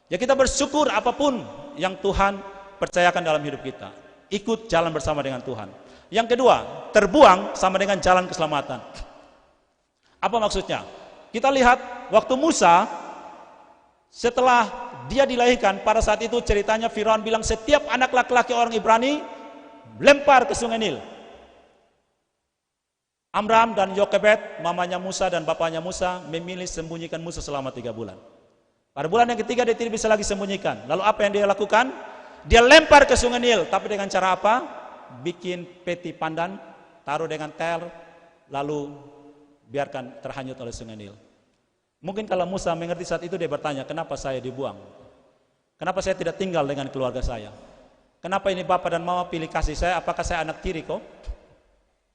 Ya kita bersyukur apapun yang Tuhan percayakan dalam hidup kita. Ikut jalan bersama dengan Tuhan. Yang kedua, terbuang sama dengan jalan keselamatan. Apa maksudnya? Kita lihat waktu Musa, setelah dia dilahirkan, pada saat itu ceritanya Firaun bilang setiap anak laki-laki orang Ibrani lempar ke sungai Nil. Amram dan Yokebed, mamanya Musa dan bapaknya Musa, memilih sembunyikan Musa selama 3 bulan. Pada bulan yang ketiga dia tidak bisa lagi sembunyikan. Lalu apa yang dia lakukan? Dia lempar ke Sungai Nil, tapi dengan cara apa? Bikin peti pandan, taruh dengan tel, lalu biarkan terhanyut oleh Sungai Nil. Mungkin kalau Musa mengerti saat itu, dia bertanya, kenapa saya dibuang? Kenapa saya tidak tinggal dengan keluarga saya? Kenapa ini bapak dan mama pilih kasih saya? Apakah saya anak tiri kok?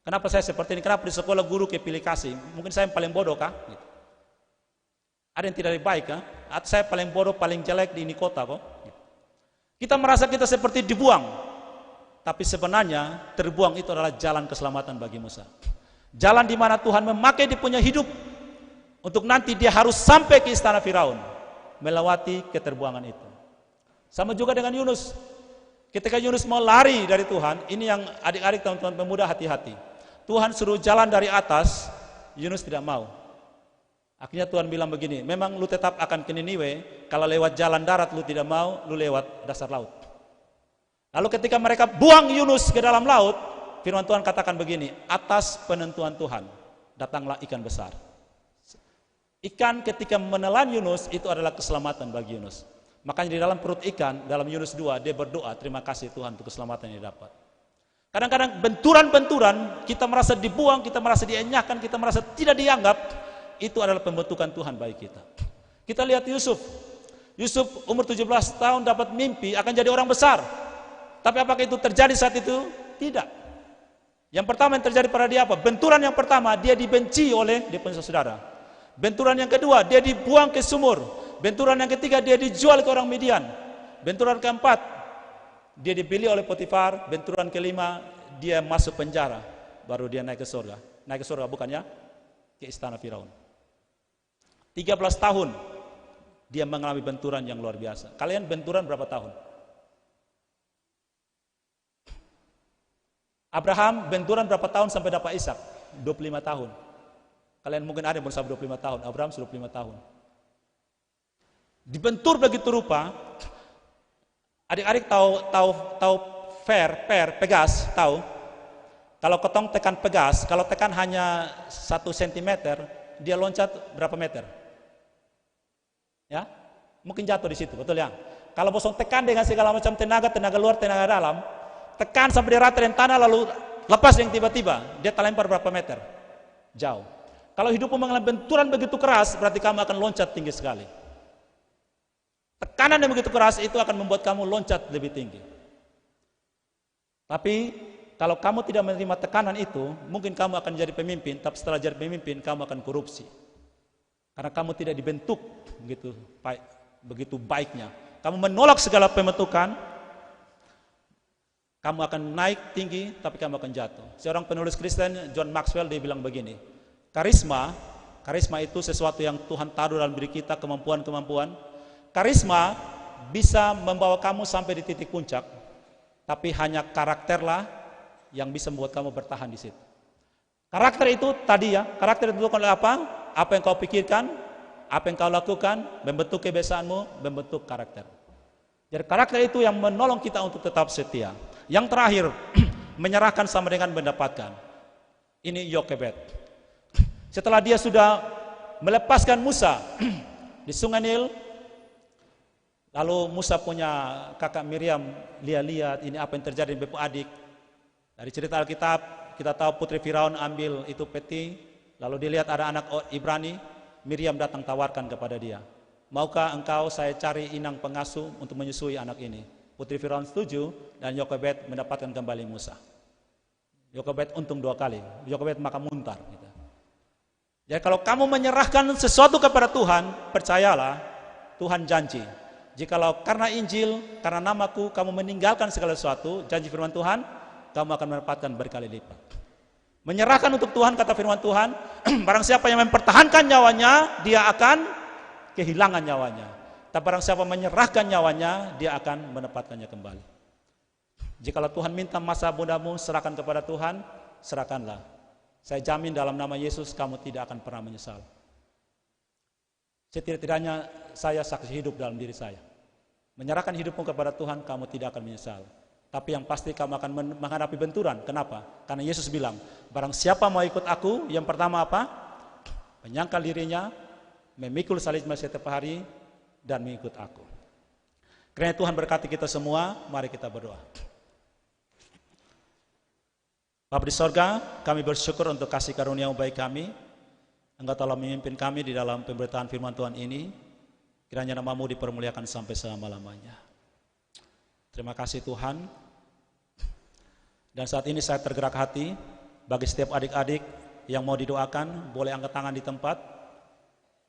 Kenapa saya seperti ini? Kenapa di sekolah guru ke pilih kasih? Mungkin saya yang paling bodoh kah? Gitu. Ada yang tidak lebih baik kah? Atau saya paling bodoh, paling jelek di ini kota kok? Gitu. Kita merasa kita seperti dibuang, tapi sebenarnya terbuang itu adalah jalan keselamatan bagi Musa. Jalan di mana Tuhan memakai dia punya hidup untuk nanti dia harus sampai ke istana Firaun, melewati keterbuangan itu. Sama juga dengan Yunus. Ketika Yunus mau lari dari Tuhan, ini yang adik-adik teman-teman pemuda hati-hati. Tuhan suruh jalan dari atas, Yunus tidak mau. Akhirnya Tuhan bilang begini, memang lu tetap akan ke Niniwe, kalau lewat jalan darat lu tidak mau, lu lewat dasar laut. Lalu ketika mereka buang Yunus ke dalam laut, firman Tuhan katakan begini, atas penentuan Tuhan, datanglah ikan besar. Ikan ketika menelan Yunus, itu adalah keselamatan bagi Yunus. Makanya di dalam perut ikan, dalam Yunus 2, dia berdoa, terima kasih Tuhan untuk keselamatan yang dapat. Kadang-kadang benturan-benturan, kita merasa dibuang, kita merasa dienyahkan, kita merasa tidak dianggap, itu adalah pembentukan Tuhan bagi kita. Kita lihat Yusuf. Yusuf umur 17 tahun dapat mimpi akan jadi orang besar. Tapi apakah itu terjadi saat itu? Tidak. Yang pertama yang terjadi pada dia apa? Benturan yang pertama, dia dibenci oleh dia punya saudara. Benturan yang kedua, dia dibuang ke sumur. Benturan yang ketiga, dia dijual ke orang Midian. Benturan keempat, dia dibeli oleh Potifar. Benturan kelima, dia masuk penjara. Baru dia naik ke surga. Naik ke surga bukannya ke istana Firaun. 13 tahun dia mengalami benturan yang luar biasa. Kalian benturan berapa tahun? Abraham benturan berapa tahun sampai dapat Ishak? 25 tahun. Kalian mungkin ada yang belum sampai 25 tahun. Abraham sudah 25 tahun. Dibentur begitu rupa. Adik-adik tahu pegas, tahu? Kalau ketong tekan pegas, kalau tekan hanya 1 cm, dia loncat berapa meter? Ya, mungkin jatuh di situ, betul ya? Kalau bosong tekan dengan segala macam tenaga luar, tenaga dalam, tekan sampai dia rata dengan tanah lalu lepas yang tiba-tiba, dia terlempar berapa meter? Jauh. Kalau hidupmu mengalami benturan begitu keras, berarti kamu akan loncat tinggi sekali. Tekanan yang begitu keras itu akan membuat kamu loncat lebih tinggi. Tapi kalau kamu tidak menerima tekanan itu, mungkin kamu akan jadi pemimpin, tapi setelah jadi pemimpin kamu akan korupsi. Karena kamu tidak dibentuk begitu baiknya. Kamu menolak segala pembentukan, kamu akan naik tinggi, tapi kamu akan jatuh. Seorang penulis Kristen, John Maxwell, dia bilang begini, karisma itu sesuatu yang Tuhan taruh dalam diri kita, kemampuan-kemampuan. Karisma bisa membawa kamu sampai di titik puncak, tapi hanya karakterlah yang bisa membuat kamu bertahan di situ. Karakter itu tadi ya, karakter itu oleh apa? Apa yang kau pikirkan, apa yang kau lakukan, membentuk kebiasaanmu, membentuk karakter. Jadi karakter itu yang menolong kita untuk tetap setia. Yang terakhir, menyerahkan sama dengan mendapatkan. Ini Yokebed. Setelah dia sudah melepaskan Musa di Sungai Nil, lalu Musa punya kakak Miriam, lihat ini apa yang terjadi dengan adik. Dari cerita Alkitab, kita tahu putri Firaun ambil itu peti, lalu dilihat ada anak Ibrani, Miriam datang tawarkan kepada dia, maukah engkau saya cari inang pengasuh untuk menyusui anak ini? Putri Firaun setuju dan Yokebed mendapatkan kembali Musa. Yokebed untung 2 kali, Yokebed maka muntar. Gitu. Jadi kalau kamu menyerahkan sesuatu kepada Tuhan, percayalah Tuhan janji. Jikalau karena Injil, karena namaku, kamu meninggalkan segala sesuatu, janji firman Tuhan, kamu akan mendapatkan berkali lipat. Menyerahkan untuk Tuhan, kata firman Tuhan, barang siapa yang mempertahankan nyawanya, dia akan kehilangan nyawanya. Tapi barang siapa menyerahkan nyawanya, dia akan mendapatkannya kembali. Jikalau Tuhan minta masa mudamu, serahkan kepada Tuhan, serahkanlah. Saya jamin dalam nama Yesus, kamu tidak akan pernah menyesal. Setidak-tidaknya saya saksi hidup dalam diri saya. Menyerahkan hidupmu kepada Tuhan, kamu tidak akan menyesal. Tapi yang pasti kamu akan menghadapi benturan. Kenapa? Karena Yesus bilang, barang siapa mau ikut aku, yang pertama apa? Menyangkal dirinya, memikul salibnya setiap hari, dan mengikut aku. Kiranya Tuhan berkati kita semua, mari kita berdoa. Bapa di sorga, kami bersyukur untuk kasih karunia-Mu bagi kami. Engkau telah memimpin kami di dalam pemberitaan firman Tuhan ini. Kiranya nama-Mu dipermuliakan sampai selama-lamanya. Terima kasih Tuhan. Dan saat ini saya tergerak hati, bagi setiap adik-adik yang mau didoakan, boleh angkat tangan di tempat.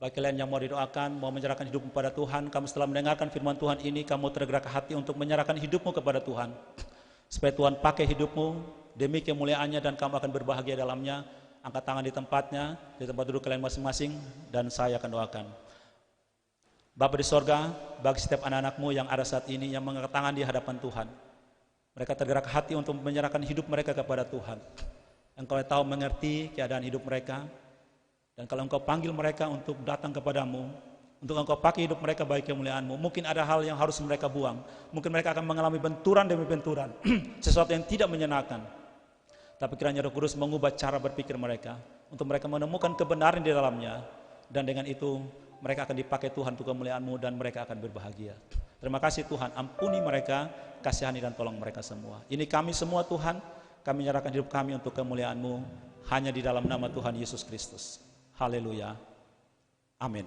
Bagi kalian yang mau didoakan, mau menyerahkan hidupmu kepada Tuhan, kamu setelah mendengarkan firman Tuhan ini, kamu tergerak hati untuk menyerahkan hidupmu kepada Tuhan. Supaya Tuhan pakai hidupmu demi kemuliaannya dan kamu akan berbahagia dalamnya. Angkat tangan di tempatnya, di tempat duduk kalian masing-masing, dan saya akan doakan. Bapa di sorga, bagi setiap anak-anakmu yang ada saat ini, yang mengangkat tangan di hadapan Tuhan, mereka tergerak hati untuk menyerahkan hidup mereka kepada Tuhan. Engkau tahu mengerti keadaan hidup mereka, dan kalau Engkau panggil mereka untuk datang kepadamu, untuk Engkau pakai hidup mereka bagi kemuliaan-Mu, mungkin ada hal yang harus mereka buang. Mungkin mereka akan mengalami benturan demi benturan, sesuatu yang tidak menyenangkan. Tapi kiranya Roh Kudus mengubah cara berpikir mereka, untuk mereka menemukan kebenaran di dalamnya, dan dengan itu mereka akan dipakai Tuhan untuk kemuliaan-Mu, dan mereka akan berbahagia. Terima kasih Tuhan, ampuni mereka, kasihani dan tolong mereka semua. Ini kami semua Tuhan, kami menyerahkan hidup kami untuk kemuliaan-Mu, hanya di dalam nama Tuhan Yesus Kristus. Haleluya. Amin.